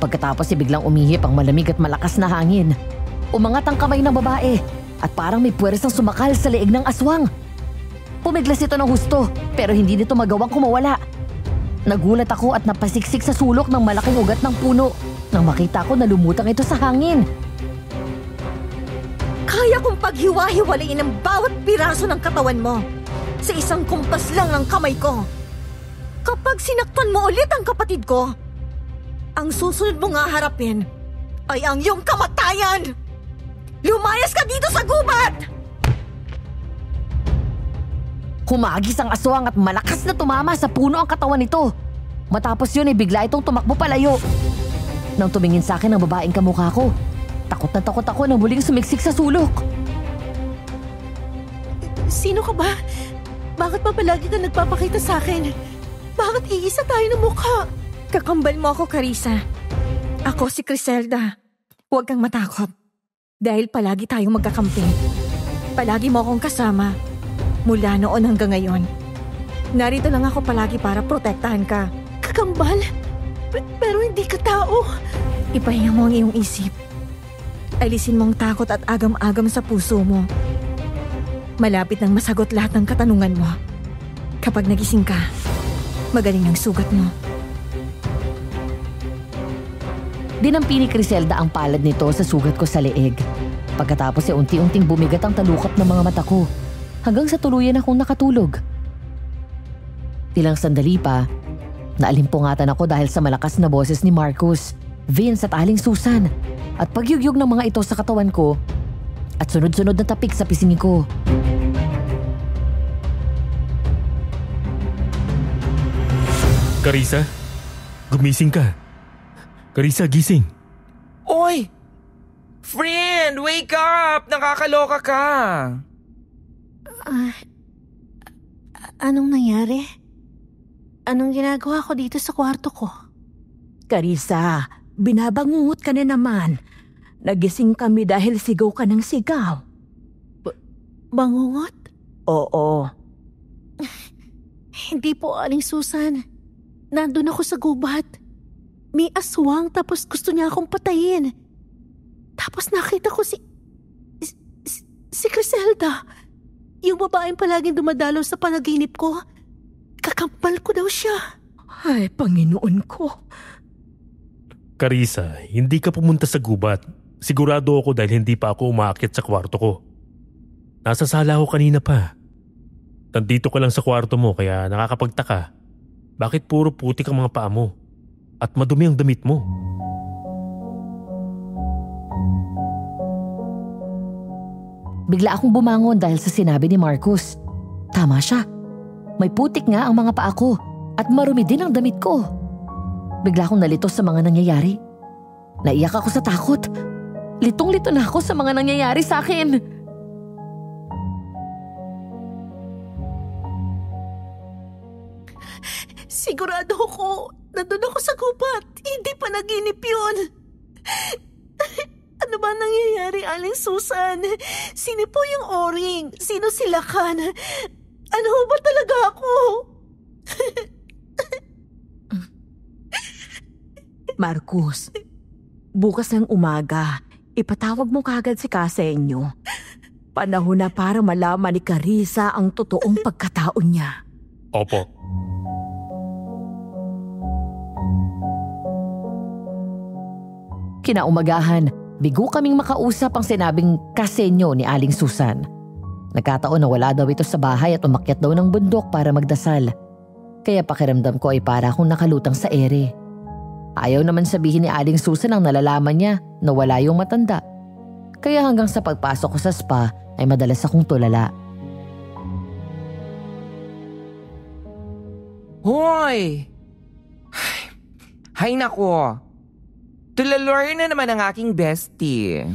Pagkatapos ay biglang umihip ang malamig at malakas na hangin. Umangat ang kamay ng babae at parang may puwersang sumakal sa leeg ng aswang. Pumiglas ito ng husto pero hindi nito magawang kumawala. Nagulat ako at napasiksik sa sulok ng malaking ugat ng puno nang makita ko na lumutang ito sa hangin. Kaya kong paghiwa-hiwalayin ang bawat piraso ng katawan mo sa isang kumpas lang ng kamay ko. Kapag sinaktan mo ulit ang kapatid ko, ang susunod mo nga harapin ay ang iyong kamatayan! Lumayas ka dito sa gubat! Humagis ang aswang at malakas na tumama sa puno ang katawan nito. Matapos yun ay bigla itong tumakbo palayo. Nang tumingin sa akin ang babaeng kamukha ko, takot na takot ako nang muling sumiksik sa sulok. Sino ka ba? Bakit pa palagi ka nagpapakita sa akin? Bakit iisa tayo ng mukha? Kakambal mo ako, Carissa. Ako si Griselda. Huwag kang matakot. Dahil palagi tayong magkakampi. Palagi mo akong kasama. Mula noon hanggang ngayon. Narito lang ako palagi para protektahan ka. Kakambal? Pero hindi ka tao. Ipahinga mo ang iyong isip. Alisin mo ang takot at agam-agam sa puso mo. Malapit nang masagot lahat ng katanungan mo. Kapag nagising ka, magaling ang sugat mo. Dinampi ni Griselda ang palad nito sa sugat ko sa leeg. Pagkatapos ay unti-unting bumigat ang talukap ng mga mata ko hanggang sa tuluyan akong nakatulog. Ilang sandali pa, naalimpungatan ako dahil sa malakas na boses ni Marcos, Vince at Aling Susan at pagyugyog ng mga ito sa katawan ko at sunod-sunod na tapik sa pisngi ko. Carissa, gumising ka. Carissa, gising. Oy! Friend, wake up! Nakakaloka ka! Anong nangyari? Anong ginagawa ko dito sa kwarto ko? Carissa, binabangungot ka na naman. Nagising kami dahil sigaw ka ng sigaw. Bangungot? Oo. Hindi po, Aling Susan. Nandun ako sa gubat. May aswang tapos gusto niya akong patayin. Tapos nakita ko si Criselda. Yung babaeng palaging dumadalo sa panaginip ko. Kakampal ko daw siya. Ay, Panginoon ko. Carissa, hindi ka pumunta sa gubat. Sigurado ako dahil hindi pa ako umaakyat sa kwarto ko. Nasa sala ako kanina pa. Nandito ka lang sa kwarto mo kaya nakakapagtaka. Bakit puro putik ang mga paa mo? At madumi ang damit mo? Bigla akong bumangon dahil sa sinabi ni Marcus. Tama siya. May putik nga ang mga paa ko at marumi din ang damit ko. Bigla akong nalito sa mga nangyayari. Naiyak ako sa takot. Litong-lito na ako sa mga nangyayari sa akin. Sigurado ako, nandun ako sa gubat. Hindi pa naginip yun. Ano ba nangyayari, Aling Susan? Sino po yung O-ring? Sino si Lakan? Ano ba talaga ako? Marcus, bukas ng umaga, ipatawag mo kagad si Kasenyo. Panahon na para malaman ni Carissa ang totoong pagkatao niya. Opo. Kinaumagahan, bigo kaming makausap ang sinabing Kasenyo ni Aling Susan. Nagkataon na wala daw ito sa bahay at umakyat daw ng bundok para magdasal. Kaya pakiramdam ko ay para akong nakalutang sa ere. Ayaw naman sabihin ni Aling Susan ang nalalaman niya na wala yung matanda. Kaya hanggang sa pagpasok ko sa spa ay madalas akong tulala. Hoy! Hay nako! Tulalor na naman ang aking bestie.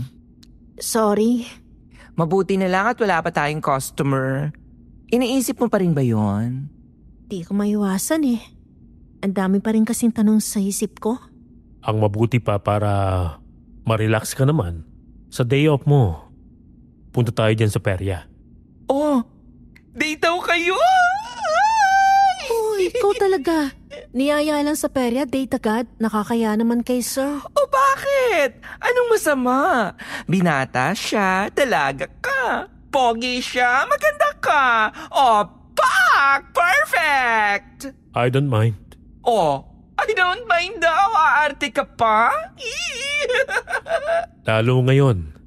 Sorry. Mabuti na lang at wala pa tayong customer. Iniisip mo pa rin ba yon? Di ko maiwasan eh. Ang dami pa rin kasing tanong sa isip ko. Ang mabuti pa para ma-relax ka naman. Sa day off mo, punta tayo dyan sa perya. Oh! Date daw kayo! Uy, ikaw talaga. Niyaya lang sa perya, date agad. Nakakaya naman kay sir. O bakit? Anong masama? Binata siya, dalaga ka. Pogi siya, maganda ka. O, pak! Perfect! I don't mind. O, I don't mind daw. Aarte ka pa? Lalo ngayon,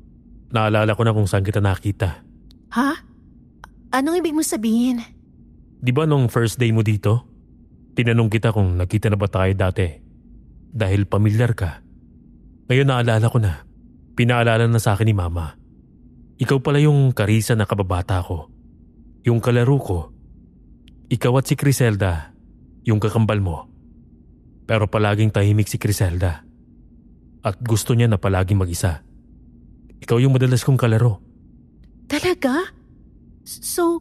naalala ko na kung saan kita nakita. Ha? Anong ibig mo sabihin? Di ba nung first day mo dito? Tinanong kita kung nagkita na ba tayo dati. Dahil pamilyar ka. Ngayon naalala ko na. Pinaalala na sa akin ni Mama. Ikaw pala yung Carissa na kababata ko. Yung kalaro ko. Ikaw at si Criselda, yung kakambal mo. Pero palaging tahimik si Criselda. At gusto niya na palaging mag-isa. Ikaw yung madalas kong kalaro. Talaga? So,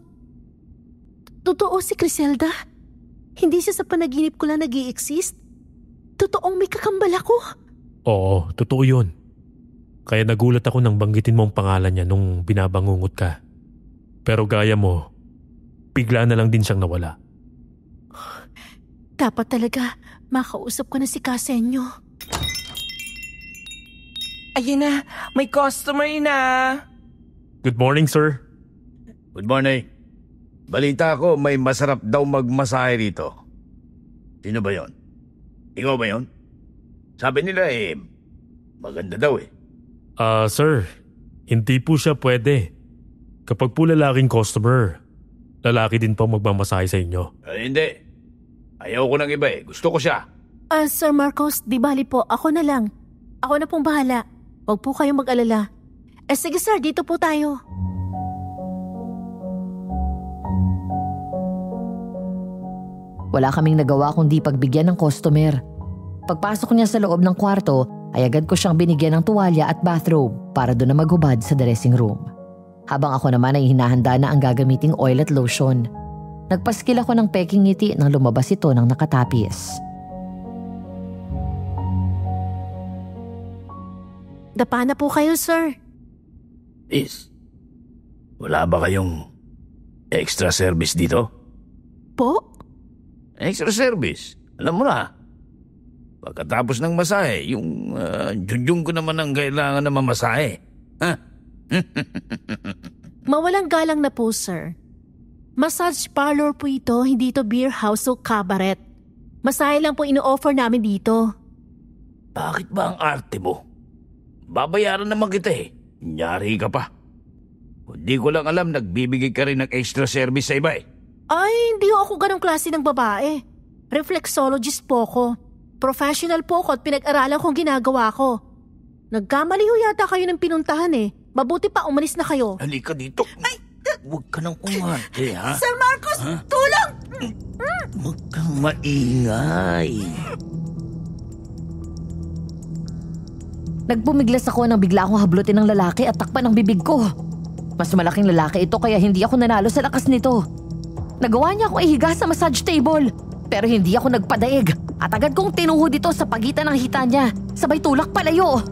totoo si Criselda? Hindi siya sa panaginip ko lang nag-i-exist? Totoong may kakambal ako? Oo, totoo yun. Kaya nagulat ako nang banggitin mo ang pangalan niya nung binabangungot ka. Pero gaya mo, bigla na lang din siyang nawala. Dapat talaga makausap ko na si Kasenyo. Ayun na, may customer na. Good morning, sir. Good morning. Balita ko may masarap daw magmasahe rito. Sino ba yon? Ikaw ba yon? Sabi nila maganda daw eh. Sir, hindi po siya pwede. Kapag po lalaking customer, lalaki din po magmamasahe sa inyo. Hindi. Ayaw ko ng iba eh. Gusto ko siya. Sir Marcos, di bali po, ako na lang. Ako na pong bahala. Huwag po kayong mag-alala. Sige sir, dito po tayo. Wala kaming nagawa kundi pagbigyan ng customer. Pagpasok niya sa loob ng kwarto ay agad ko siyang binigyan ng tuwalya at bathrobe para doon na maghubad sa dressing room. Habang ako naman ay hinahanda na ang gagamiting oil at lotion. Nagpaskil ako ng peking ngiti nang lumabas ito ng nakatapis. Dapa na po kayo, sir. Is, wala ba kayong extra service dito? Po? Extra service? Alam mo na. Pagkatapos ng masahe, yung junjung ko naman ang kailangan na mamasahe. Ha? Mawalang galang na po, sir. Massage parlor po ito, hindi ito beer house o cabaret. Masahe lang po ino-offer namin dito. Bakit ba ang arte mo? Babayaran naman kita eh. Nyari ka pa. Hindi ko lang alam, nagbibigay ka rin ng extra service sa iba eh. Ay, hindi ako ganong klase ng babae. Reflexologist po ko. Professional po ko at pinag-aralan kong ginagawa ko. Nagkamali ho yata kayo ng pinuntahan eh. Mabuti pa umalis na kayo. Halika dito. Ay! Huwag ka nang umarte, ha? Sir Marcos, tulong! Huwag kang maingay. Nagpumiglas ako nang bigla akong hablutin ng lalaki at takpan ng bibig ko. Mas malaking lalaki ito kaya hindi ako nanalo sa lakas nito. Nagawa niya akong ihiga sa massage table. Pero hindi ako nagpadaig at agad kong tinuhod ito sa pagitan ng hita niya. Sabay tulak palayo.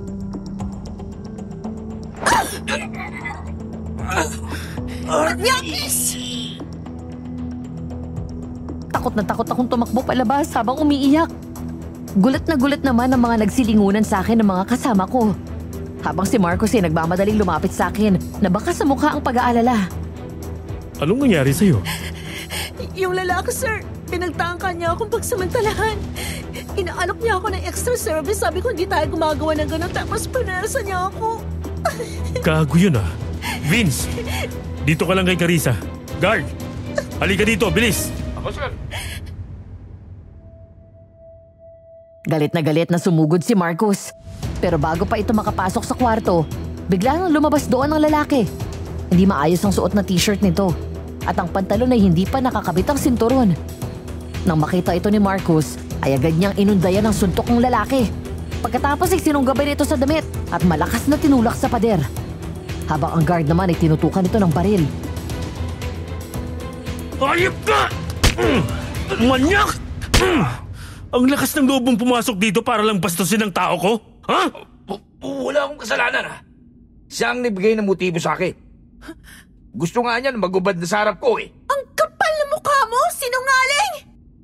Nyakis! Takot na takot akong tumakbo palabas habang umiiyak. Gulat na gulat naman ang mga nagsilingunan sa akin ng mga kasama ko. Habang si Marcos ay nagmamadaling lumapit sa akin na baka sa mukha ang pag-aalala. Anong nangyari sa'yo? Yung lalaki, sir, pinagtangka niya akong pagsamantalahan. Inaalok niya ako ng extra service. Sabi ko hindi tayo gumagawa ng gano'n tapos pinersa niya ako. Gago yun ah. Vince, dito ka lang kay Carissa. Guard, halika dito, bilis. Ako, sir. Galit na sumugod si Marcos. Pero bago pa ito makapasok sa kwarto, bigla nang lumabas doon ang lalaki. Hindi maayos ang suot na t-shirt nito at ang pantalon ay hindi pa nakakabit ang sinturon. Nang makita ito ni Marcos, ay agad niyang inundayan ang suntok ng lalaki. Pagkatapos ay sinunggabay nito sa damit at malakas na tinulak sa pader. Habang ang guard naman ay tinutukan ito ng baril. Ayop ka! Manyak! Ang lakas ng loob mong pumasok dito para lang bastusin ang tao ko? Ha? Wala akong kasalanan, ha? Siya ang nabigay ng motibo sa akin. Gusto nga niya na magubad na sa harap ko eh. Ang kapal na mukha mo! Sinungaling!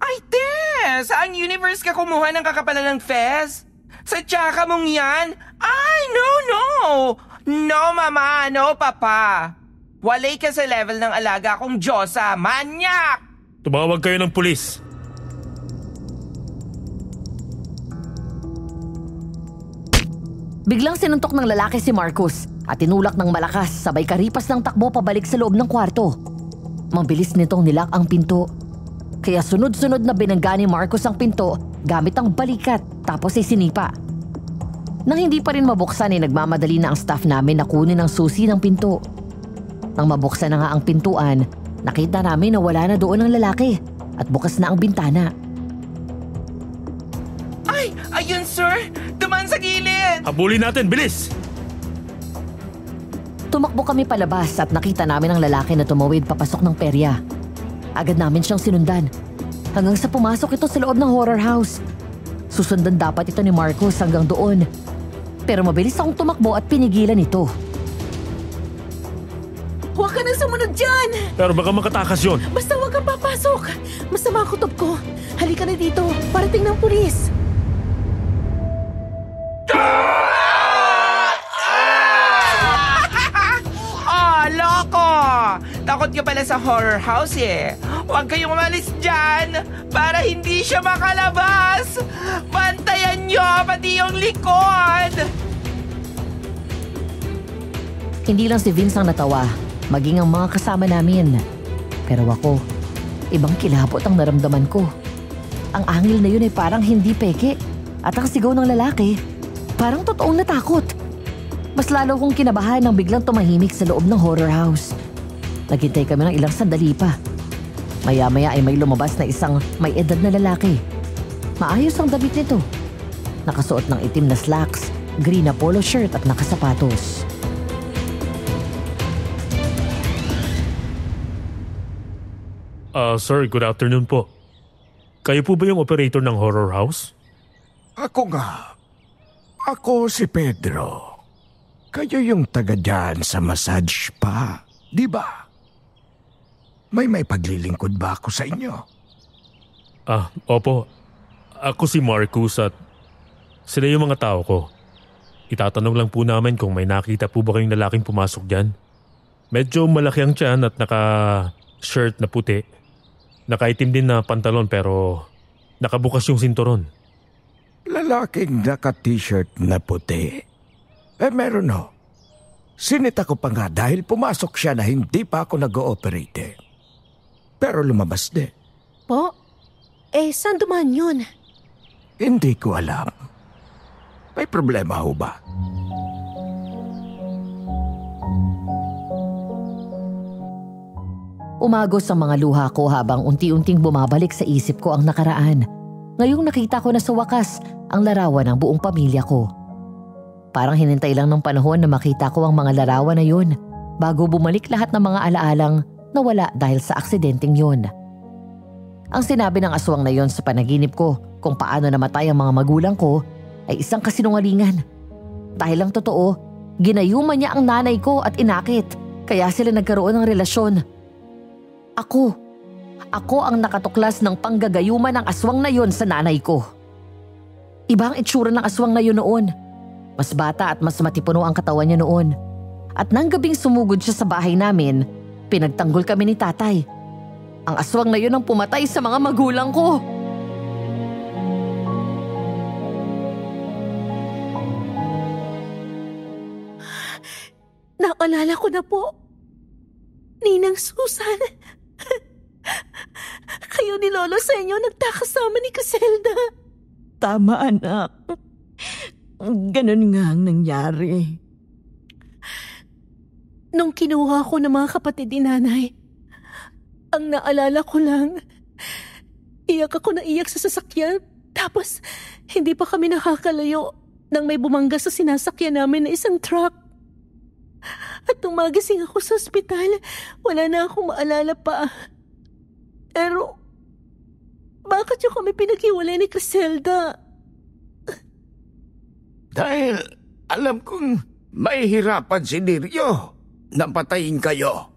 Ay, Tess! Saang universe ka kumuha ng kakapalan ng Fez? Sa tsaka mong yan? Ay, no! No, mama! No, papa! Walay ka sa level ng alaga kong Diyosa! Manyak! Tumawag kayo ng pulis. Biglang sinuntok ng lalaki si Marcos at tinulak ng malakas sabay karipas ng takbo pabalik sa loob ng kwarto. Mabilis nitong nilak ang pinto. Kaya sunod-sunod na binangga ni Marcos ang pinto gamit ang balikat tapos ay sinipa. Nang hindi pa rin mabuksan ay nagmamadali na ang staff namin na kunin ang susi ng pinto. Nang mabuksan na nga ang pintuan, nakita namin na wala na doon ang lalaki at bukas na ang bintana. Ay, ayun sir! Duman sa gilid! Habulin natin, bilis! Tumakbo kami palabas at nakita namin ang lalaki na tumawid papasok ng perya. Agad namin siyang sinundan hanggang sa pumasok ito sa loob ng horror house. Susundan dapat ito ni Marcos hanggang doon. Pero mabilis akong tumakbo at pinigilan ito. Huwag ka nang sumunod dyan! Pero baka makatakas yun. Basta huwag kang papasok! Masama ang kutob ko. Halika na dito. Parating ng pulis. Loko! Takot ka pala sa horror house eh. Huwag kayong umalis dyan para hindi siya makalabas. Bantayan nyo pati yung likod. Hindi lang si Vince ang natawa, maging ang mga kasama namin. Pero ako, ibang kilabot ang naramdaman ko. Ang angil na yun ay parang hindi peke at ang sigaw ng lalaki, parang totoong natakot. Mas lalo kong kinabahan nang biglang tumahimik sa loob ng horror house. Naghintay kami ng ilang sandali pa. Maya-maya ay may lumabas na isang may edad na lalaki. Maayos ang damit nito. Nakasuot ng itim na slacks, green na polo shirt at nakasapatos. Sir, good afternoon po. Kayo po ba yung operator ng horror house? Ako nga. Ako si Pedro. Kayo yung taga dyan sa massage spa, di ba? May paglilingkod ba ako sa inyo? Opo. Ako si Marcus at sila yung mga tao ko. Itatanong lang po namin kung may nakita po ba kayong lalaking pumasok dyan. Medyo malaki ang tiyan at naka-shirt na puti. Nakaitim din na pantalon pero nakabukas yung sinturon. Lalaking naka-t-shirt na puti. Meron ho. Sinita ko pa nga dahil pumasok siya na hindi pa ako nag-ooperate. Pero lumabas din. Po? Saan dumaan yun? Hindi ko alam. May problema ho ba? Umagos ang mga luha ko habang unti-unting bumabalik sa isip ko ang nakaraan. Ngayong nakita ko na sa wakas ang larawan ng buong pamilya ko. Parang hinintay lang ng panahon na makita ko ang mga larawan na yun bago bumalik lahat ng mga alaalang nawala dahil sa aksidenteng yun. Ang sinabi ng aswang na yon sa panaginip ko kung paano namatay ang mga magulang ko ay isang kasinungalingan. Dahil lang totoo, ginayuman niya ang nanay ko at inakit kaya sila nagkaroon ng relasyon. Ako ang nakatuklas ng panggagayuman ng aswang na yon sa nanay ko. Iba ang itsura ng aswang na yon noon. Mas bata at mas matipuno ang katawan niya noon. At nang gabing sumugod siya sa bahay namin, pinagtanggol kami ni tatay. Ang aswang na yon ang pumatay sa mga magulang ko. Naalala ko na po. Ninang Susan. Kayo ni Lolo sa inyo nagkakasama ni Caselda. Tama, anak. Ganun nga ang nangyari. Nung kinuha ko ng mga kapatid ni nanay, ang naalala ko lang, iyak ako na iyak sa sasakyan. Tapos, hindi pa kami nakakalayo nang may bumangga sa sinasakyan namin na isang truck. At nung magising ako sa ospital, wala na akong maalala pa. Pero, bakit yung kami pinaghiwalay ni Caselda? Dahil alam kong mahihirapan si Lirio na patayin kayo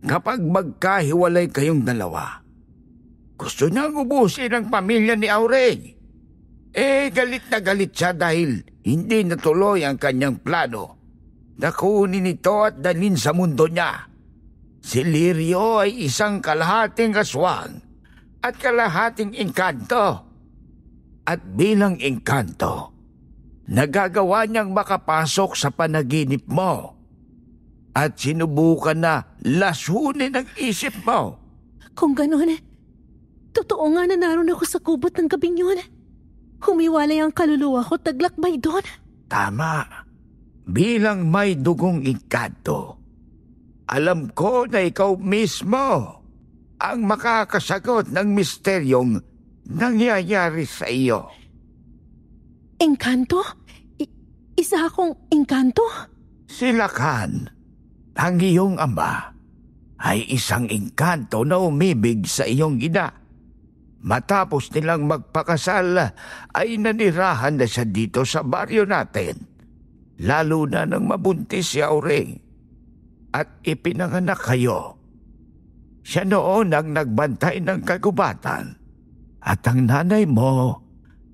kapag magkahiwalay kayong dalawa. Gusto niyang ubusin ang pamilya ni Aureng. Galit na galit siya dahil hindi natuloy ang kanyang plano na kunin ito at dalhin sa mundo niya. Si Lirio ay isang kalahating aswang at kalahating engkanto. At bilang engkanto, nagagawa niyang makapasok sa panaginip mo at sinubukan na lasunin ang isip mo. Kung gano'n, totoo nga na naroon ako sa kubot ng gabing yun. Humiwalay ang kaluluwa ko, taglakbay doon. Tama. Bilang may dugong engkanto, alam ko na ikaw mismo ang makakasagot ng misteryong nangyayari sa iyo. Engkanto? Isa akong engkanto? Si Lakan, ang iyong ama, ay isang engkanto na umibig sa iyong ina. Matapos nilang magpakasal ay nanirahan na siya dito sa baryo natin. Lalo na nang mabuntis si Aureng at ipinanganak kayo. Siya noon ang nagbantay ng kagubatan at ang nanay mo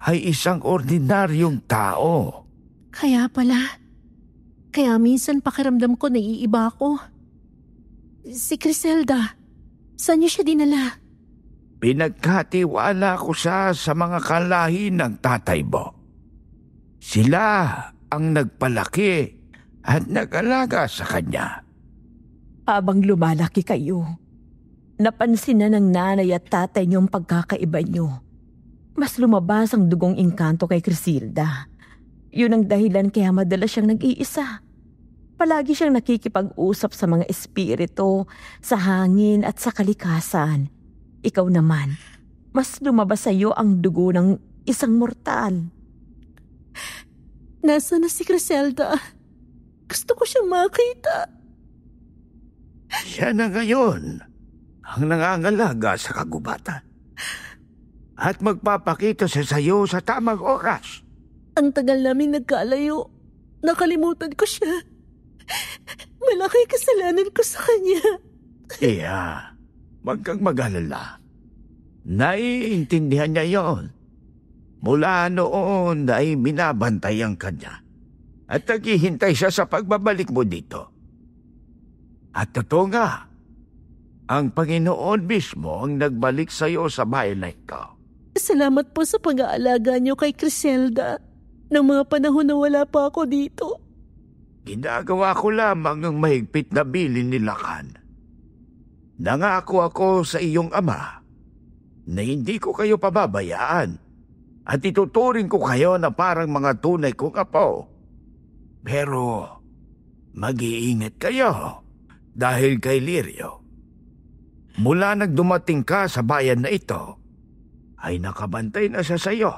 ay isang ordinaryong tao. Kaya pala. Kaya minsan pakiramdam ko naiiba ako. Si Caselda, saan niyo siya dinala? Pinagkatiwala ko siya sa mga kalahi ng tatay mo. Sila ang nagpalaki at nag-alaga sa kanya. Habang lumalaki kayo, napansin na ng nanay at tatay niyong pagkakaiba niyo. Mas lumabas ang dugong engkanto kay Crisilda. Yun ang dahilan kaya madalas siyang nag-iisa. Palagi siyang nakikipag-usap sa mga espiritu, sa hangin at sa kalikasan. Ikaw naman, mas lumabas sa iyo ang dugo ng isang mortal. Nasaan na si Caselda? Gusto ko siyang makita. Siya na ngayon ang nangangalaga sa kagubatan. At magpapakita siya sa iyo sa tamang oras. Ang tagal namin nagkalayo. Nakalimutan ko siya. Malaki kasalanan ko sa kanya. Iya, wag kang mag-alala. Naiintindihan niya yon. Mula noon ay minabantay ang kanya. At naghihintay siya sa pagbabalik mo dito. At totoo nga, ang Panginoon mismo ang nagbalik sa iyo sa bayan na ito. Salamat po sa pag-aalaga niyo kay Criselda ng mga panahon na wala pa ako dito. Ginagawa ko lamang ang mahigpit na bilin ni Lakan. Nangako ako sa iyong ama na hindi ko kayo pababayaan at ituturing ko kayo na parang mga tunay kong apo. Pero mag-iingat kayo dahil kay Lirio. Mula nagdumating ka sa bayan na ito, ay nakabantay na siya sa iyo.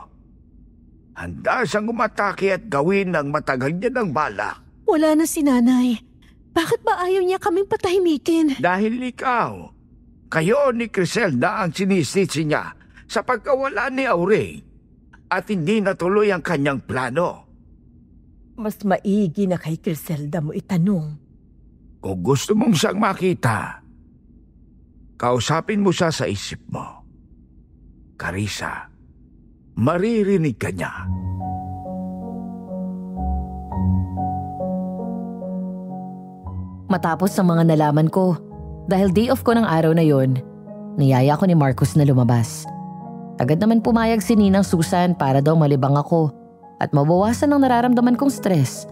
Handa siyang umatake at gawin ang matagal niya ng balak. Wala na si nanay. Bakit ba ayaw niya kaming patahimikin? Dahil ikaw, kayo ni Criselda ang sinisisi niya sa pagkawala ni Aureng at hindi natuloy ang kanyang plano. Mas maigi na kay Criselda mo itanong. Kung gusto mong siyang makita, kausapin mo siya sa isip mo. Carissa, maririnig ka niya. Matapos ang mga nalaman ko, dahil day off ko ng araw na yon, niyaya ko ni Marcos na lumabas. Agad naman pumayag si Ninang Susan para daw malibang ako at mabawasan ang nararamdaman kong stress.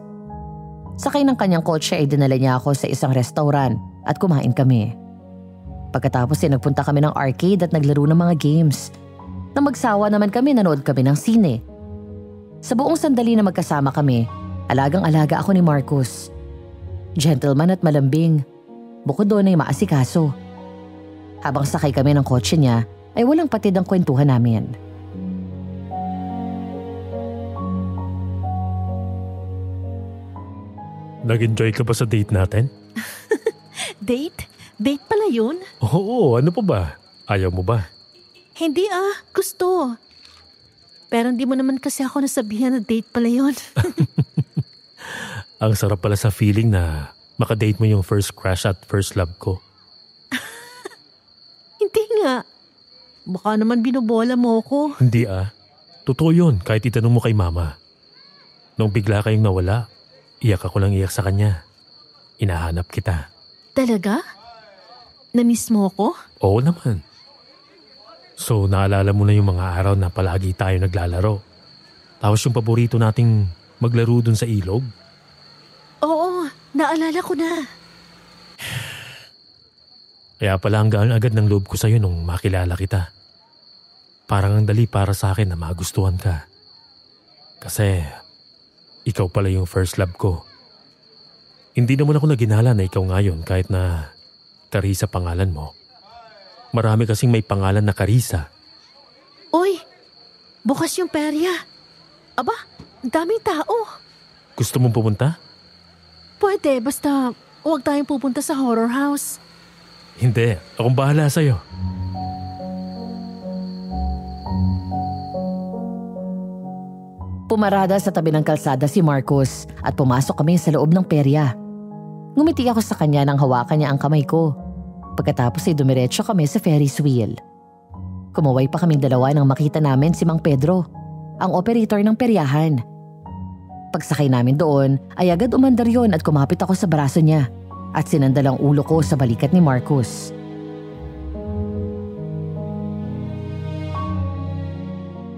Sakay ng kanyang kotse ay dinala niya ako sa isang restaurant at kumain kami. Pagkatapos ay nagpunta kami ng arcade at naglaro ng mga games. Nang magsawa naman kami, nanood kami ng sine. Sa buong sandali na magkasama kami, alagang-alaga ako ni Marcos. Gentleman at malambing. Bukod doon ay maasikaso. Habang sakay kami ng kotse niya, ay walang patid ang kwentuhan namin. Nag-enjoy ka ba sa date natin? Date? Date pala yun? Oo, ano pa ba? Ayaw mo ba? Hindi gusto. Pero hindi mo naman kasi ako nasabihan na date pala yun. Ang sarap pala sa feeling na makadate mo yung first crush at first love ko. Hindi nga. Baka naman binobola mo ko. Hindi Totoo yun kahit itanong mo kay mama. Nung bigla kayong nawala, iyak ako lang iyak sa kanya. Hinahanap kita. Talaga? Na-miss mo ako? Oo naman. So naalala mo na yung mga araw na palagi tayo naglalaro. Tapos yung paborito nating maglaro dun sa ilog. Oo, naalala ko na. Kaya pala hanggang agad ng loob ko sa'yo nung makilala kita. Parang ang dali para sa akin na magustuhan ka. Kasi ikaw pala yung first love ko. Hindi naman ako naginala na ikaw ngayon kahit na Carissa pangalan mo. Marami kasing may pangalan na Carissa. Uy, bukas yung perya. Aba, daming tao. Gusto mong pumunta? Pwede, basta huwag tayong pupunta sa horror house. Hindi, akong bahala sa'yo. Pumarada sa tabi ng kalsada si Marcos at pumasok kami sa loob ng perya. Ngumiti ako sa kanya nang hawakan niya ang kamay ko. Pagkatapos ay dumiretso kami sa Ferris wheel. Kumaway pa kaming dalawa nang makita namin si Mang Pedro, ang operator ng peryahan. Pagsakay namin doon ay agad umandar yon at kumapit ako sa braso niya at sinandal ang ulo ko sa balikat ni Marcos.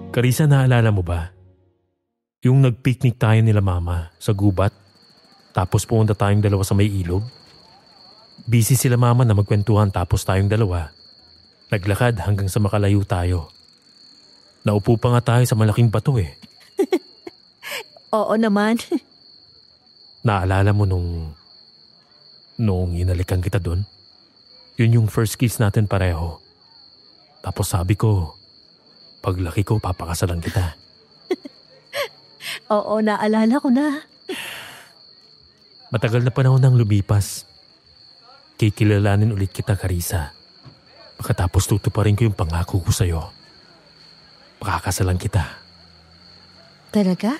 Carissa, naalala mo ba? Yung nag-picnic tayo nila mama sa gubat, tapos pumunta tayong dalawa sa may ilog. Busy sila mama na magkwentuhan tapos tayong dalawa. Naglakad hanggang sa makalayo tayo. Naupo pa nga tayo sa malaking bato eh. Oo naman. Naalala mo nung inalikan kita doon? Yun yung first kiss natin pareho. Tapos sabi ko, paglaki ko papakasalan kita. Oo, naalala ko na. Matagal na panahon nang lumipas. Kikilalanin ulit kita, Carissa. Pagkatapos tutuparin ko yung pangako ko sa'yo. Pakakasalan kita. Talaga?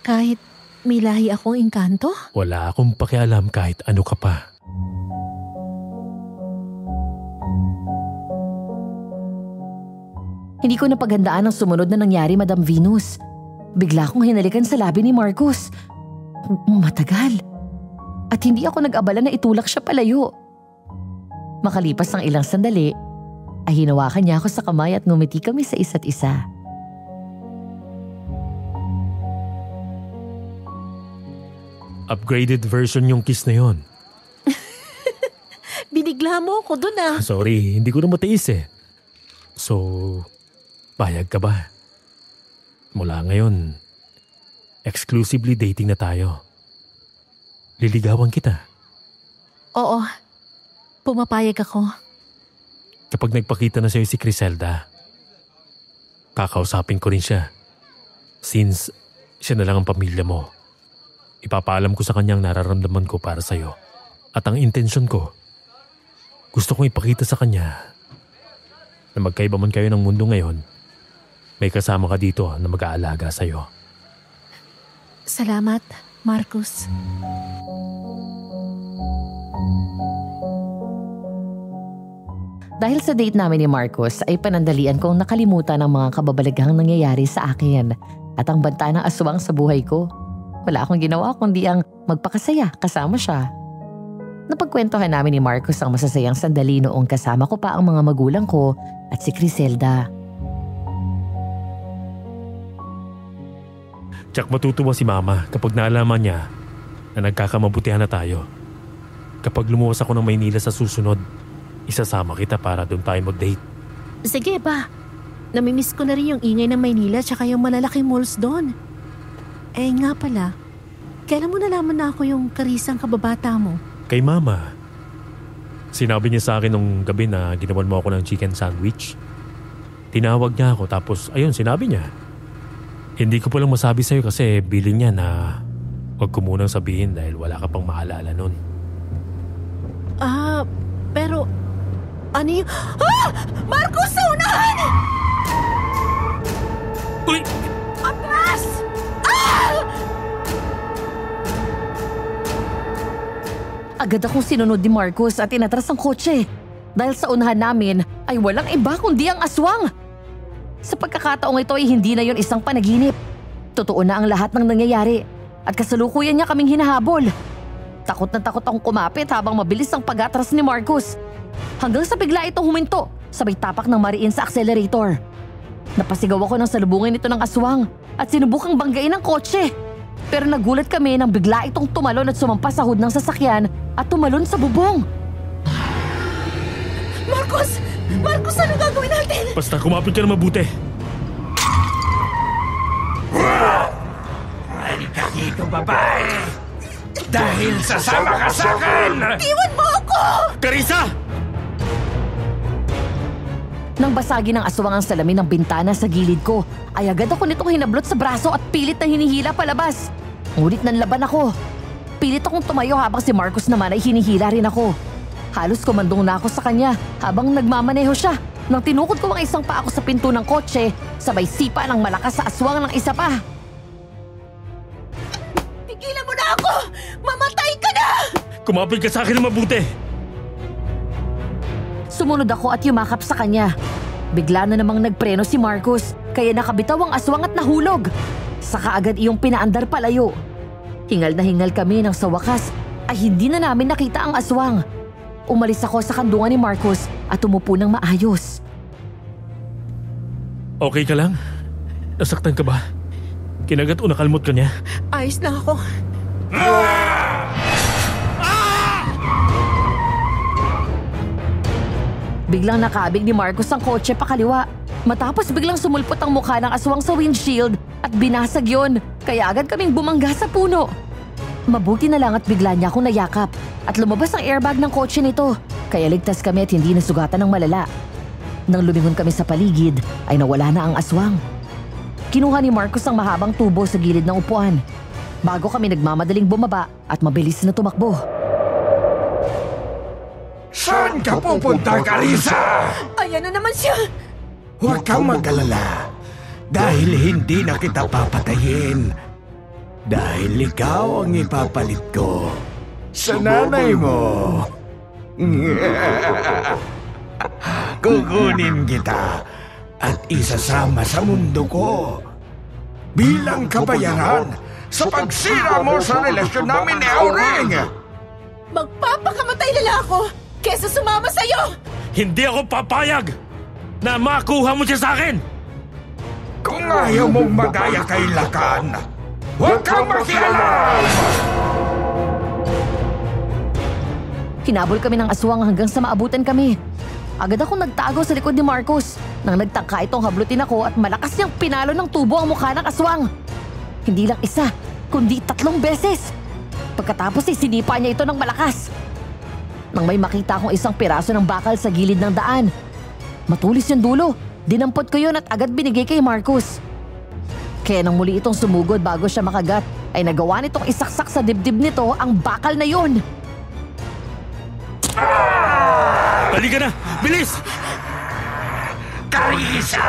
Kahit may lahi akong engkanto? Wala akong pakialam kahit ano ka pa. Hindi ko napaghandaan ang sumunod na nangyari, Madam Venus. Bigla akong hinalikan sa labi ni Marcos. Matagal. At hindi ako nag-abala na itulak siya palayo. Makalipas ng ilang sandali, ay hinawakan niya ako sa kamay at ngumiti kami sa isa't isa. Upgraded version yung kiss na yon. Binigla mo ako dun ah. Sorry, hindi ko na matiis eh. So, payag ka ba? Mula ngayon, exclusively dating na tayo. Liligawan kita. Oo, pumapayag ako. Kapag nagpakita na sa'yo si Criselda, kakausapin ko rin siya. Since siya na lang ang pamilya mo, ipapaalam ko sa kanyang nararamdaman ko para sa'yo. At ang intensyon ko, gusto kong ipakita sa kanya na magkaiba man kayo ng mundo ngayon, may kasama ka dito na mag-aalaga sa'yo. Salamat, Marcos. Dahil sa date namin ni Marcos ay panandalian kong nakalimutan ang mga kababalaghang nangyayari sa akin at ang banta ng aswang sa buhay ko. Wala akong ginawa kundi ang magpakasaya kasama siya. Napagkwentuhan namin ni Marcos ang masasayang sandali noong kasama ko pa ang mga magulang ko at si Criselda. Tsak matutuwa si Mama kapag naalaman niya na nagkakamabutihan na tayo. Kapag lumuwas ako ng Maynila sa susunod, isasama kita para doon tayo mag-date. Sige ba? Namimiss ko na rin yung ingay ng Maynila tsaka yung malalaking malls doon. Eh nga pala, kailan mo nalaman na ako yung karisang kababata mo? Kay Mama. Sinabi niya sa akin nung gabi na ginawan mo ako ng chicken sandwich. Tinawag niya ako tapos ayun sinabi niya. Hindi ko palang masabi sa'yo kasi biling niya na huwag ko munang sabihin dahil wala ka pang maalala nun. Pero ano yung... Marcos, sa unahan! Uy! Atras! Agad akong sinunod ni Marcos at inatras ang kotse. Dahil sa unahan namin ay walang iba kundi ang aswang. Sa pagkakataong ito ay hindi na yon isang panaginip. Totoo na ang lahat ng nangyayari at kasalukuyan niya kaming hinahabol. Takot na takot akong kumapit habang mabilis ang pag-atras ni Marcos. Hanggang sa bigla itong huminto, sabay tapak ng mariin sa accelerator. Napasigaw ako nang salubungin ito ng aswang at sinubukang banggain ang kotse. Pero nagulat kami nang bigla itong tumalon at sumampas sa hood ng sasakyan at tumalon sa bubong. Marcos! Marcos, ano gagawin natin? Basta kumapit ka na mabuti. Halika dito, babae. Dahil sasama ka sa akin! Iwan mo ako! Carissa! Nang basagin ng aswang ang salamin ng bintana sa gilid ko, ay agad ako nitong hinablot sa braso at pilit na hinihila palabas. Ngunit nanlaban ako. Pilit akong tumayo habang si Marcos naman ay hinihila rin ako. Halos kumandong na ako sa kanya habang nagmamaneho siya. Nang tinukod ko ang isang paa ko sa pinto ng kotse, sabay sipa ng malakas sa aswang ng isa pa. Tigilan mo na ako! Mamatay ka na! Kumapit ka sa akin na mabuti! Sumunod ako at yumakap sa kanya. Bigla na namang nagpreno si Marcos, kaya nakabitaw ang aswang at nahulog. Saka agad iyong pinaandar palayo. Hingal na hingal kami nang sa wakas ay hindi na namin nakita ang aswang. Umalis ako sa kandungan ni Marcos at umupo ng maayos. Okay ka lang? Nasaktan ka ba? Kinagat o nakalmot ka niya? Ayos lang ako. Biglang nakaabig ni Marcos ang kotse pakaliwa. Matapos biglang sumulpot ang mukha ng aswang sa windshield at binasag yon, kaya agad kaming bumangga sa puno. Mabuti na lang at bigla niya akong nayakap at lumabas ang airbag ng kotse nito, kaya ligtas kami at hindi nasugatan ng malala. Nang lumingon kami sa paligid ay nawala na ang aswang. Kinuha ni Marcos ang mahabang tubo sa gilid ng upuan. Bago kami nagmamadaling bumaba at mabilis na tumakbo. Saan Saan ka pupunta, Carissa? Ayan na naman siya! Huwag kang mag-alala. Dahil hindi na kita papatayin. Dahil ikaw ang ipapalit ko sa nanay mo. Kukunin kita at isasama sa mundo ko bilang kabayaran sa pagsira mo sa relasyon namin ni Auring. Magpapakamatay nila ako kesa sumama sa'yo! Hindi ako papayag na makuha mo siya sa akin! Kung ayaw mong magaya kay Lakan, huwag kang makialam! Hinabol kami ng aswang hanggang sa maabutan kami. Agad akong nagtago sa likod ni Marcos nang nagtangka itong hablutin ako at malakas niyang pinalo ng tubo ang mukha ng aswang. Hindi lang isa, kundi 3 beses. Pagkatapos sinipa niya ito ng malakas. Nang may makita akong isang piraso ng bakal sa gilid ng daan. Matulis yung dulo. Dinampot ko yun at agad binigay kay Marcos. Kaya nang muli itong sumugod bago siya makagat, ay nagawa nitong isaksak sa dibdib nito ang bakal na yun. Halika na! Bilis! Carissa!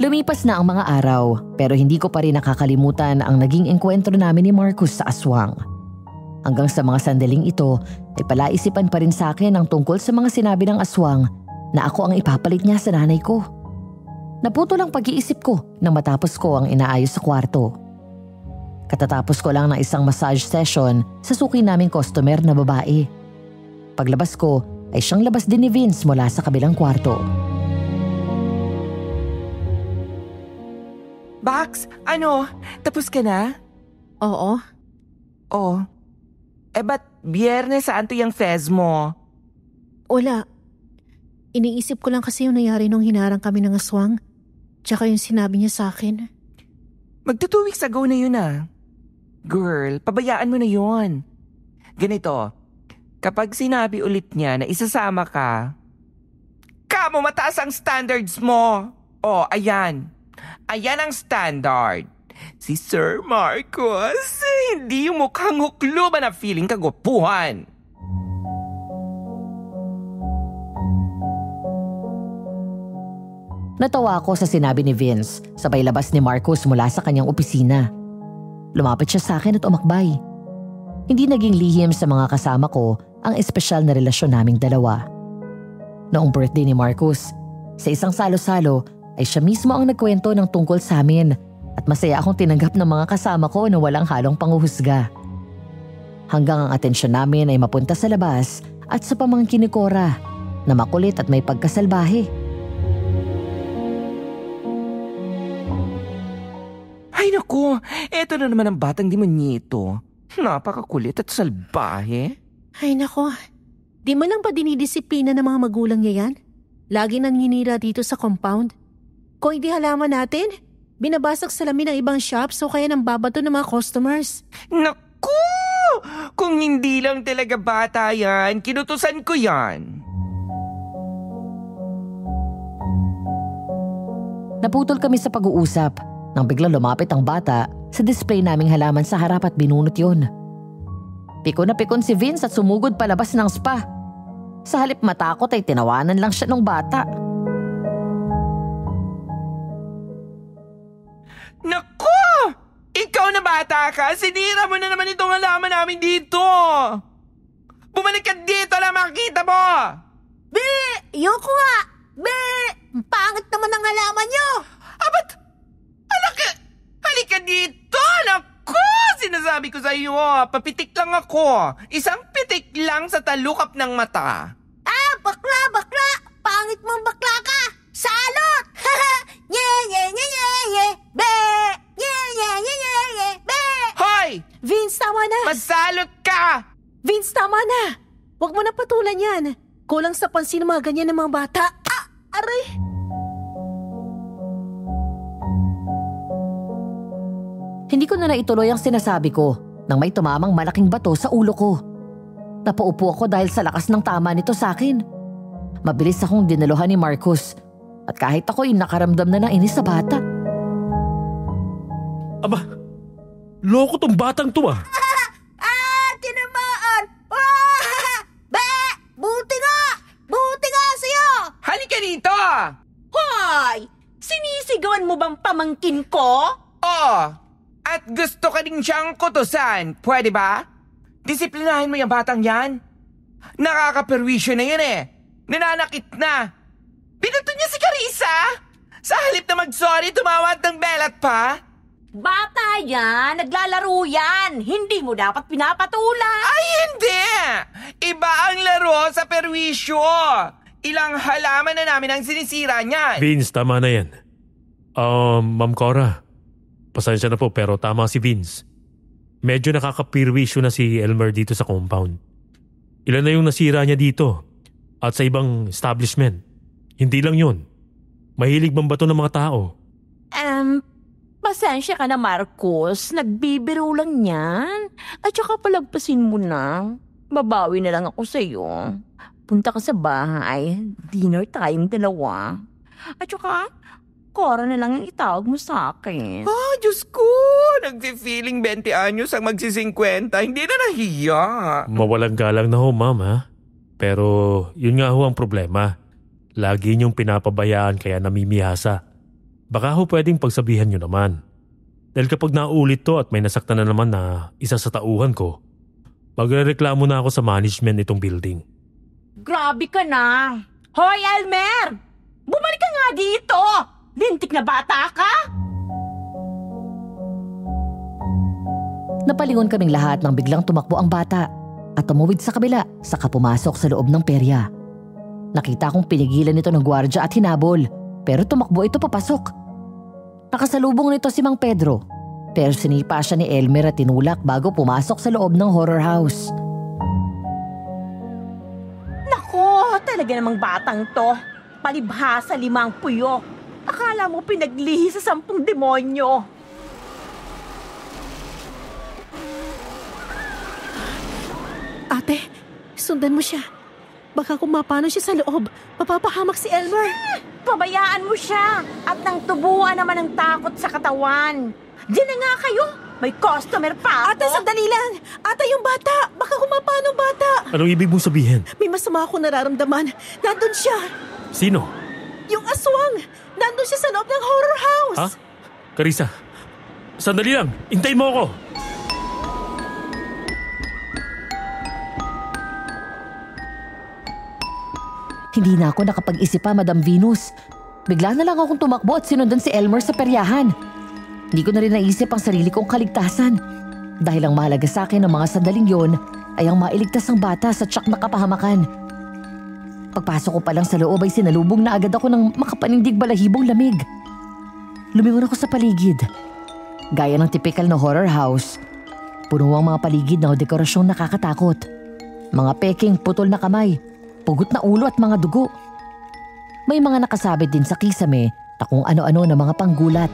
Lumipas na ang mga araw pero hindi ko pa rin nakakalimutan ang naging engkwentro namin ni Marcos sa aswang. Hanggang sa mga sandaling ito ay palaisipan pa rin sa akin ang tungkol sa mga sinabi ng aswang na ako ang ipapalit niya sa nanay ko. Naputol ang pag-iisip ko nang matapos ko ang inaayos sa kwarto. Katatapos ko lang ng isang massage session sa suki naming customer na babae. Paglabas ko ay siyang labas din ni Vince mula sa kabilang kwarto. Bax, tapos ka na? Oo. Oh. Ba't Biyernes Santo yung fez mo? Wala. Iniisip ko lang kasi yung nangyari nung hinarang kami ng aswang. Tsaka yung sinabi niya sa akin. Magto 2 weeks ago na yun ah. Girl, pabayaan mo na yun. Ganito, kapag sinabi ulit niya na isasama ka, kamo mataas ang standards mo. Oh, ayan. Ayan ang standard. Si Sir Marcos, hindi yung mukhang huklo ba na feeling kagupuhan. Natawa ako sa sinabi ni Vince, sabay labas ni Marcos mula sa kanyang opisina. Lumapit siya sa akin at umakbay. Hindi naging lihim sa mga kasama ko ang espesyal na relasyon naming dalawa. Noong birthday ni Marcos, sa isang salo-salo ay siya mismo ang nagkwento ng tungkol sa amin at masaya akong tinanggap ng mga kasama ko na walang halong panghuhusga. Hanggang ang atensyon namin ay mapunta sa labas at sa pamangkin ni Cora na makulit at may pagkasalbahe. Ay naku, eto na naman ang batang demonyito. Napakakulit at salbahe. Ay nako, di mo lang ba dinidisiplina ng mga magulang niya yan? Lagi nanginira dito sa compound. Kung hindi halaman natin, binabasag salamin ng ibang shops o kaya nang babato ng mga customers. Naku! Kung hindi lang talaga bata yan, kinutusan ko yan. Naputol kami sa pag-uusap nang biglang lumapit ang bata sa display naming halaman sa harap at binunot yun. Pikon na pikon si Vince at sumugod palabas ng spa. Sa halip matakot ay tinawanan lang siya ng bata. Naku! Ikaw na bata ka, sinira mo na naman itong halaman namin dito. Bumalik ka dito na makita mo! Be! Yoko nga! Be! Pangit naman ang halaman nyo! Ba't? Halika dito! Naku! Sinasabi ko sa iyo, papitik lang ako. Isang pitik lang sa talukap ng mata. Ah! Bakla! Pangit mong bakla ka! Salot! Nye! Be! Nye! Be! Hoy! Vince, tama na! Masalot ka! Vince, tama na! Huwag mo na patulan yan. Kulang sa pansin ng mga ganyan ng mga bata. Ah! Aray! Hindi ko na naituloy ang sinasabi ko nang may tumamang malaking bato sa ulo ko. Napaupo ako dahil sa lakas ng tama nito sa akin. Mabilis akong dinaluhan ni Marcos. At kahit ako'y nakaramdam na ng inis sa bata. Aba, loko tong batang to ah. Tinamaan! Buti nga sa'yo! Halika dito! Hoy! Sinisigawan mo bang pamangkin ko? Oo, at gusto ka din siyang kutusan. Pwede ba? Disiplinahin mo yung batang yan. Nakakaperwisyo na yan eh. Nananakit na. Binato niya si Carissa. Sa halip na mag-sorry, tumawad ng belat pa. Bata yan! Naglalaro yan! Hindi mo dapat pinapatulan! Ay, hindi! Iba ang laro sa perwisyo. Ilang halaman na namin ang sinisira niyan. Vince, tama na yan. Ma'am Cora, pasensya na po pero tama si Vince. Medyo nakakapirwisyo na si Elmer dito sa compound. Ilan na yung nasira niya dito at sa ibang establishment. Hindi lang yun. Mahilig bang bato ng mga tao? Pasensya ka na, Marcos. Nagbibiro lang yan. At saka palagpasin mo na. Babawi na lang ako sa'yo. Punta ka sa bahay. Dinner tayong dalawa. At saka, Cora na lang ang itawag mo sa akin. Diyos ko! Nagfi-feeling 20 anyos ang magsi-50. Hindi na nahiya. Mawalang galang na ho, ma'am ha? Pero yun nga ho ang problema. Lagi niyong pinapabayaan kaya namimihasa. Baka ho pwedeng pagsabihan niyo naman. Dahil kapag naulit to at may nasaktan na naman na isa sa tauhan ko, magrereklamo na ako sa management itong building. Grabe ka na. Hoy, Elmer! Bumalik ka nga dito! Lintik na bata ka! Napalingon kaming lahat nang biglang tumakbo ang bata at tumawid sa kabila saka pumasok sa loob ng perya. Nakita kong pinigilan nito ng gwardya at hinabol pero tumakbo ito papasok. Nakasalubong nito si Mang Pedro pero sinipa siya ni Elmer at tinulak bago pumasok sa loob ng horror house. Nako, talaga namang batang to. Palibhasa 5 puyo. Akala mo pinaglihi sa 10 demonyo. Ate, sundan mo siya. Baka kung mapano siya sa loob, mapapahamak si Elmer. Pabayaan mo siya at nang tubuan naman ng takot sa katawan. Diyan na nga kayo. May customer pa ako. Ate, sandali lang. Ate, yung bata. Baka kung mapano bata. Anong ibig mong sabihin? May masama akong nararamdaman. Nandun siya. Sino? Yung aswang. Nandun siya sa loob ng horror house. Ha? Carissa, sandali lang. Hintayin mo ako. Hindi na ako nakapag-isip pa, Madam Venus. Bigla na lang akong tumakbo at sinundan si Elmer sa peryahan. Hindi ko na rin naisip ang sarili kong kaligtasan. Dahil ang mahalaga sa akin ng mga sandaling yon ay ang mailigtas ang bata sa tiyak na kapahamakan. Pagpasok ko pa lang sa loob ay sinalubong na agad ako ng makapanindig balahibong lamig. Lumingon ako sa paligid. Gaya ng tipikal na horror house, puno ang mga paligid na dekorasyong nakakatakot. Mga peking putol na kamay, pugot na ulo at mga dugo. May mga nakasabit din sa kisame na kung ano-ano na mga panggulat.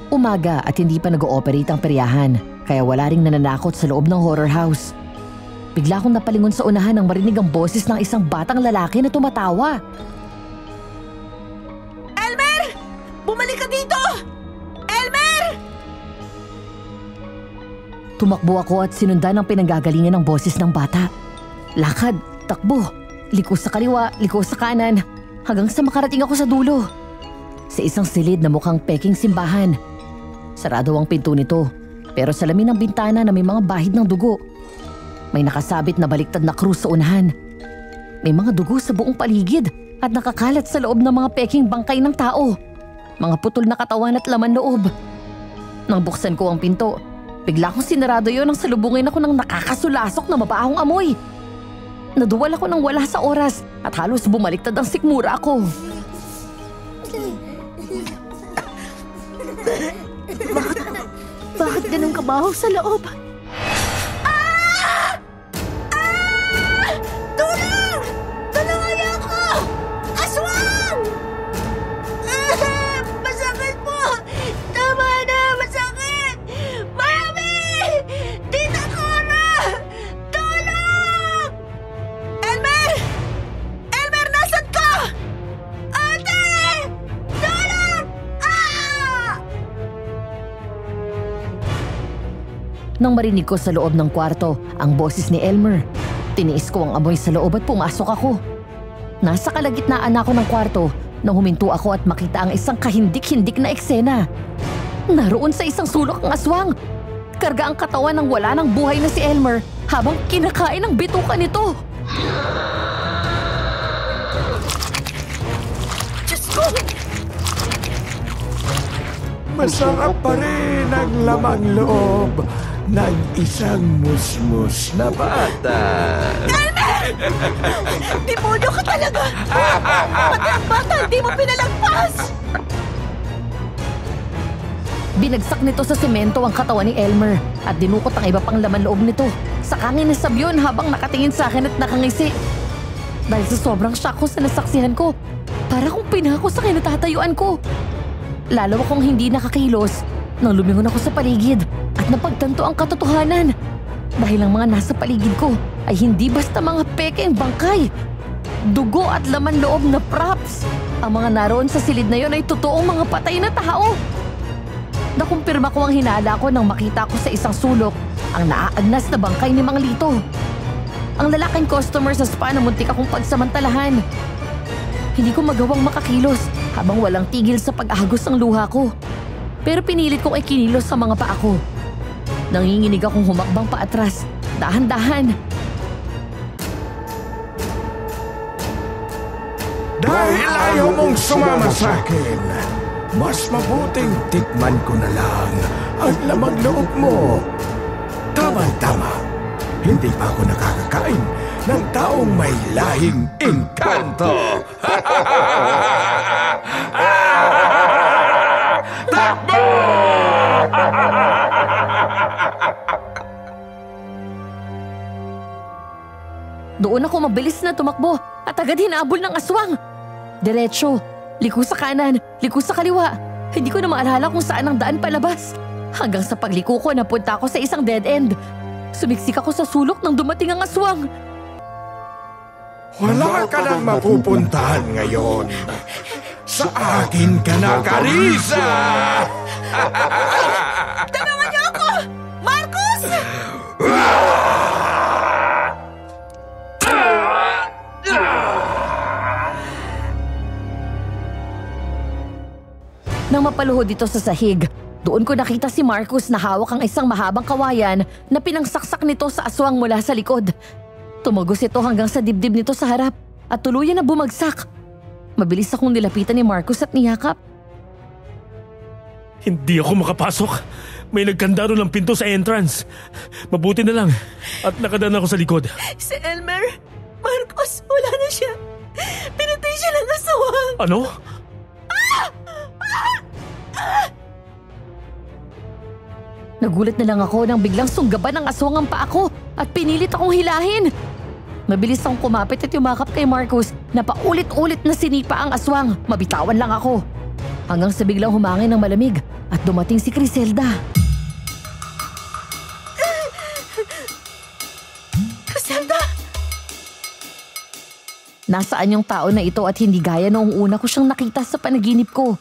Umaga at hindi pa nag-ooperate ang peryahan, kaya wala ring nananakot sa loob ng horror house. Bigla akong napalingon sa unahan nang marinig ang boses ng isang batang lalaki na tumatawa. Elmer! Bumalik ka dito! Elmer! Tumakbo ako at sinundan ang pinanggagalingan ng boses ng bata. Lakad, takbo, liko sa kaliwa, liko sa kanan, hanggang sa makarating ako sa dulo. Sa isang silid na mukhang peking simbahan. Sarado ang pinto nito, pero salamin ng bintana na may mga bahid ng dugo. May nakasabit na baliktad na krus sa unahan. May mga dugo sa buong paligid at nakakalat sa loob ng mga peking bangkay ng tao. Mga putol na katawan at laman loob. Nang buksan ko ang pinto, bigla kong sinarado yon nang salubungin ako ng nakakasulasok na mabahong amoy. Naduwal ako ng wala sa oras at halos bumaliktad ang sikmura ko. Bakit ganun kabaho sa loob? Tulong! Tulungan niyo ako! Aswang! Masakit po! Tama na! Masakit! Mami! Tita Cora! Tulong! Elmer! Elmer, nasan ka? Ate! Nang marinig ko sa loob ng kwarto ang boses ni Elmer, tiniis ko ang amoy sa loob at pumasok ako. Nasa kalagitnaan ako ng kwarto nang huminto ako at makita ang isang kahindik-hindik na eksena. Naroon sa isang sulok ang aswang. Karga ang katawan ng wala ng buhay na si Elmer habang kinakain ang bituka nito. Diyos ko! Masarap pa rin ang lamang loob ng isang musmus na bata. Demonyo ka talaga! Pati ang bata, hindi mo pinalagpas! Binagsak nito sa semento ang katawan ni Elmer at dinukot ang iba pang laman loob nito. Saka nginasab yun habang nakatingin sa akin at nakangisi. Dahil sa sobrang shock ko sa nasaksihan ko, para kong pinako sa kinatatayuan ko. Lalo akong hindi nakakilos nang lumingon ako sa paligid at napagtanto ang katotohanan. Dahil ang mga nasa paligid ko ay hindi basta mga pekeng bangkay. Dugo at laman loob na props. Ang mga naroon sa silid na yon ay totoong mga patay na tao. Nakumpirma ko ang hinala ko nang makita ko sa isang sulok ang naaagnas na bangkay ni Mang Lito. Ang lalaking customer sa spa na muntik akong pagsamantalahan. Hindi ko magawang makakilos habang walang tigil sa pag-ahagos ng luha ko. Pero pinilit kong ikinilos sa mga paa ko. Nanginginig akong humakbang paatras, dahan-dahan. Dahil ayaw mong sumama sa akin, mas mabuting tikman ko na lang ang lamang loob mo. Tama-tama, hindi pa ako nakakakain ng taong may lahing engkanto. Takbo! Doon ako mabilis na tumakbo at agad hinabol ng aswang. Diretso, liko sa kanan, liko sa kaliwa. Hindi ko na maalala kung saan ang daan palabas. Hanggang sa pagliko ko, napunta ako sa isang dead end. Sumiksik ako sa sulok nang dumating ang aswang. Wala ka nang mapupuntahan ngayon. Sa akin ka na, Carissa! Tulungan niyo ako! Marcus! Nang mapaluhod dito sa sahig, doon ko nakita si Marcus na hawak ang isang mahabang kawayan na pinangsaksak nito sa aswang mula sa likod. Tumagos ito hanggang sa dibdib nito sa harap at tuluyan na bumagsak. Mabilis akong nilapitan ni Marcus at niyakap. Hindi ako makapasok. May nagkandaro ng pinto sa entrance. Mabuti na lang at nakadaan ako sa likod. Si Elmer! Marcus, wala na siya! Pinatay siya ng aswang! Ano? Nagulat na lang ako nang biglang sunggaban ng aswang ang paa ko at pinilit akong hilahin. Mabilis akong kumapit at yumakap kay Marcus na paulit-ulit na sinipa ang aswang. Mabitawan lang ako. Hanggang sa biglang humangin ng malamig at dumating si Criselda. Criselda! Nasaan yung tao na ito at hindi gaya noong una ko siyang nakita sa panaginip ko.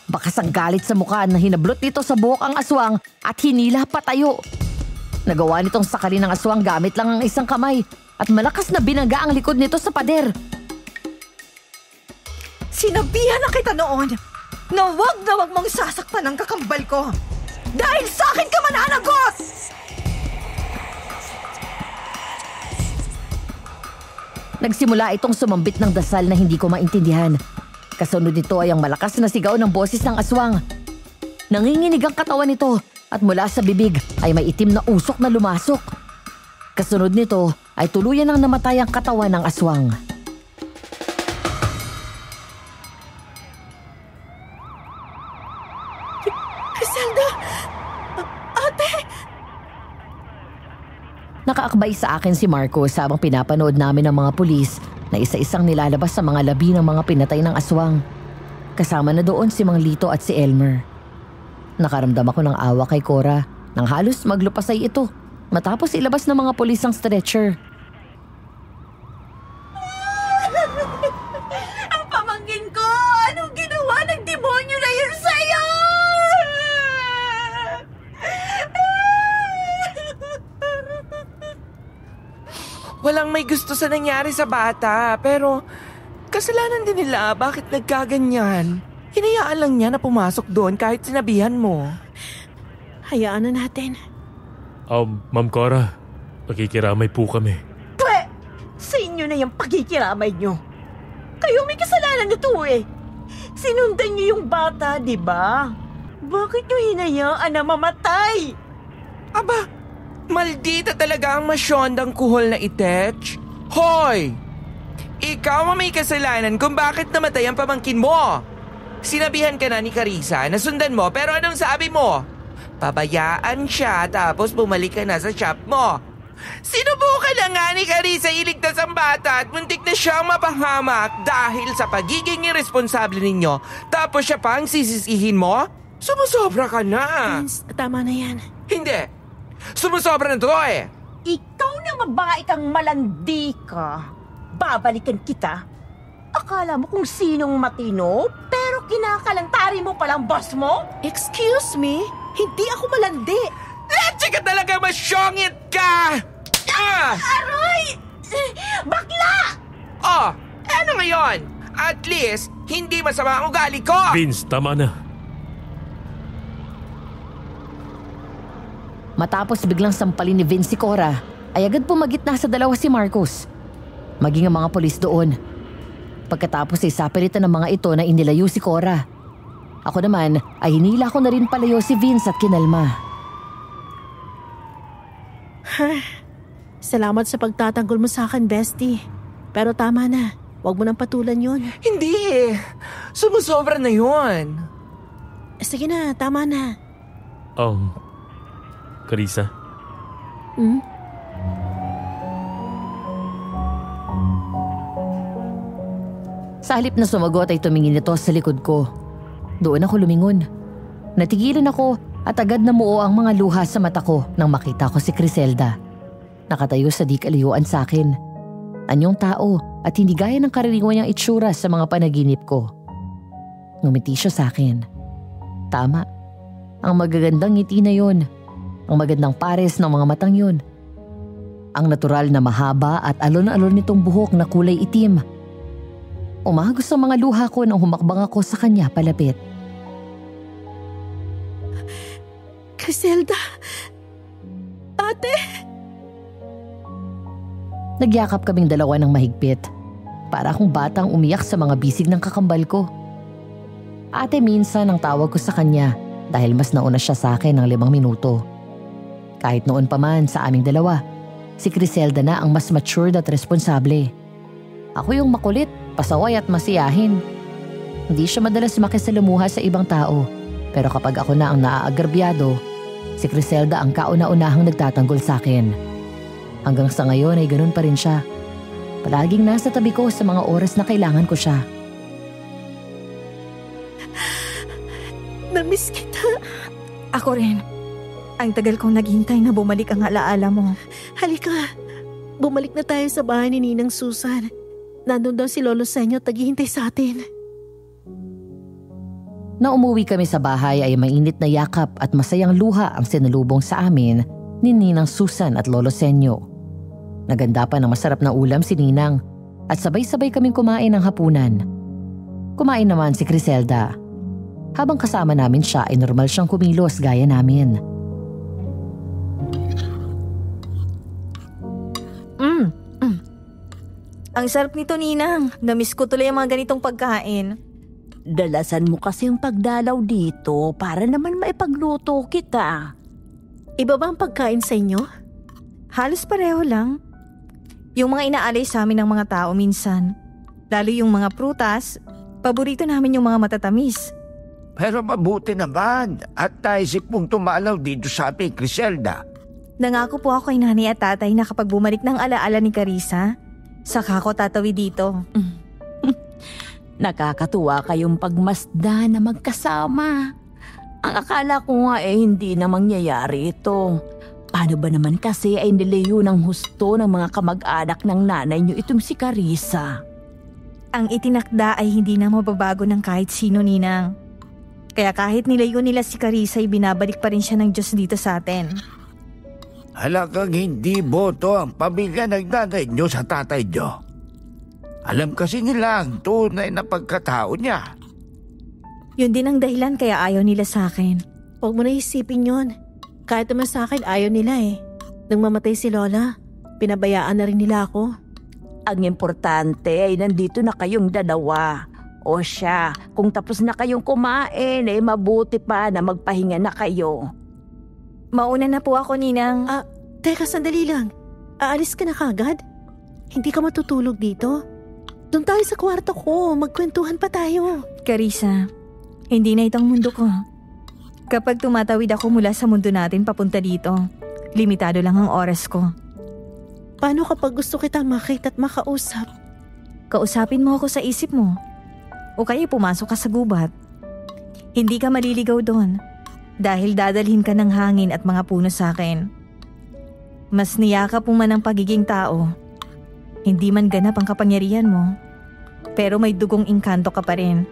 Bakas ang galit sa mukha na hinablot nito sa buhok ang aswang at hinila patayo. Nagawa nitong sakali ng aswang gamit lang ang isang kamay at malakas na binaga ang likod nito sa pader. Sinabihan na kita noon na wag mong sasaktan ang kakambal ko. Dahil sa akin ka mananagot! Nagsimula itong sumambit ng dasal na hindi ko maintindihan. Kasunod nito ay ang malakas na sigaw ng boses ng aswang. Nanginginig ang katawan nito at mula sa bibig ay may itim na usok na lumasok. Kasunod nito ay tuluyan nang namatay ang katawan ng aswang. Criselda! Ate! Nakaakbay sa akin si Marcos habang pinapanood namin ng mga pulis na isa-isang nilalabas sa mga labi ng mga pinatay ng aswang. Kasama na doon si Mang Lito at si Elmer. Nakaramdam ako ng awa kay Cora nang halos maglupasay ito matapos ilabas ng mga pulis ang stretcher. Ang pamangkin ko! Anong ginawa ng demonyo na yun sa'yo? Walang may gusto sa nangyari sa bata, pero kasalanan din nila bakit nagkaganyan. Hinayaan lang niya na pumasok doon kahit sinabihan mo. Hayaan na natin. Ma'am Cora, nakikiramay po kami. Pwe! Sa inyo na yung pagkikiramay nyo. Kayo may kasalanan nito eh. Sinundan nyo yung bata, di ba? Bakit nyo hinayaan na mamatay? Aba, maldita talaga ang masyondang kuhol na itech. Hoy! Ikaw ang may kasalanan kung bakit namatay ang pamangkin mo. Sinabihan ka na ni Carissa na sundan mo pero anong sabi mo? Pabayaan siya tapos bumalik ka na sa shop mo. Sinubukan na nga ni Carissa iligtas ang bata at muntik na siyang mapahamak dahil sa pagiging irresponsable ninyo. Tapos siya pa ang sisisihin mo? Sumusobra ka na. Vince, tama na yan. Hindi. Sumusobra na to eh. Ikaw na mabae kang malandi ka. Babalikan kita. Akala mo kung sinong matino, pero kinakalantari mo palang boss mo? Excuse me? Hindi ako malandi. Leche ka talaga, masyongit ka! Aray! Bakla! Oh, ano ngayon? At least, hindi masama ang ugali ko! Vince, tama na. Matapos biglang sampalin ni Vince si Cora, ay agad pumagitna sa dalawa si Marcos. Maging ang mga polis doon. Pagkatapos ay sapilitan ng mga ito na inilayo si Cora. Ako naman ay hinila ko na rin palayo si Vince at kinalma. Salamat sa pagtatanggol mo sa akin, bestie. Pero tama na. Huwag mo nang patulan yun. Hindi eh. Sumusobra na yun. Sige na, tama na. Carissa? Sa halip na sumagot ay tumingin ito sa likod ko. Doon ako lumingon. Natigilan ako at agad namuo ang mga luha sa mata ko nang makita ko si Criselda. Nakatayo sa di kalayuan sa akin. Anyong tao at hindi gaya ng karaniwan niyang itsura sa mga panaginip ko. Ngumiti siya sa akin. Tama. Ang magagandang ngiti na yun. Ang magandang pares ng mga matang yun. Ang natural na mahaba at alon-alon nitong buhok na kulay itim. Umagos ang mga luha ko nang humakbang ako sa kanya palapit. Criselda! Ate! Nagyakap kaming dalawa ng mahigpit. Para akong batang umiyak sa mga bisig ng kakambal ko. Ate minsan ang tawag ko sa kanya dahil mas nauna siya sa akin ng 5 minuto. Kahit noon pa man sa aming dalawa, si Criselda na ang mas matured at responsable. Ako yung makulit, pasaway at masiyahin. Hindi siya madalas makisalamuha sa ibang tao, pero kapag ako na ang naaagrabyado, si Criselda ang kauna-unahang nagtatanggol sa akin. Hanggang sa ngayon ay ganun pa rin siya. Palaging nasa tabi ko sa mga oras na kailangan ko siya. Namiss kita. Ako rin. Ang tagal kong naghintay na bumalik ang alaala mo. Halika. Bumalik na tayo sa bahay ni Ninang Susan. Nandun daw si Lolo Senyo taghihintay sa atin. Na umuwi kami sa bahay ay mainit na yakap at masayang luha ang sinalubong sa amin ni Ninang Susan at Lolo Senyo. Naganda pa ng masarap na ulam si Ninang at sabay-sabay kaming kumain ng hapunan. Kumain naman si Criselda. Habang kasama namin siya ay normal siyang kumilos gaya namin. Ang sarap nito, Ninang. Namiss ko tuloy ang mga ganitong pagkain. Dalasan mo kasi ang pagdalaw dito para naman maipagluto kita. Iba ba ang pagkain sa inyo? Halos pareho lang. Yung mga inaalay sa amin ng mga tao minsan. Lalo yung mga prutas, paborito namin yung mga matatamis. Pero mabuti naman at naisip mong tumalaw dito sa ating Criselda. Nangako po ako kay nanay at tatay na kapag bumalik ng alaala ni Carissa, saka ako tatawi dito. Nakakatuwa kayong pagmasda na magkasama. Ang akala ko nga hindi na mangyayari ito. Paano ba naman kasi ay nilayo ng husto ng mga kamag-anak ng nanay niyo itong si Carissa? Ang itinakda ay hindi na mababago ng kahit sino, Ninang. Kaya kahit nilayo nila si Carissa ay binabalik pa rin siya ng Diyos dito sa atin. Halagang hindi boto ang pamilya ng nanay niyo sa tatay niyo. Alam kasi nila ang tunay na pagkatao niya. Yun din ang dahilan kaya ayaw nila sa akin. Huwag mo na isipin yun. Kahit naman sa akin, ayaw nila eh. Nang mamatay si Lola, pinabayaan na rin nila ako. Ang importante ay nandito na kayong dalawa. O siya, kung tapos na kayong kumain, mabuti pa na magpahinga na kayo. Mauna na po ako, Ninang. Teka, sandali lang. Aalis ka na kagad? Hindi ka matutulog dito? Doon tayo sa kwarto ko, magkwentuhan pa tayo. Carissa, hindi na itong mundo ko. Kapag tumatawid ako mula sa mundo natin papunta dito, limitado lang ang oras ko. Paano kapag gusto kita makita at makausap? Kausapin mo ako sa isip mo. O kaya pumasok ka sa gubat. Hindi ka maliligaw doon dahil dadalhin ka ng hangin at mga puno sa akin. Mas niyakap mo man ang pagiging tao. Hindi man ganap ang kapangyarihan mo, pero may dugong engkanto ka pa rin.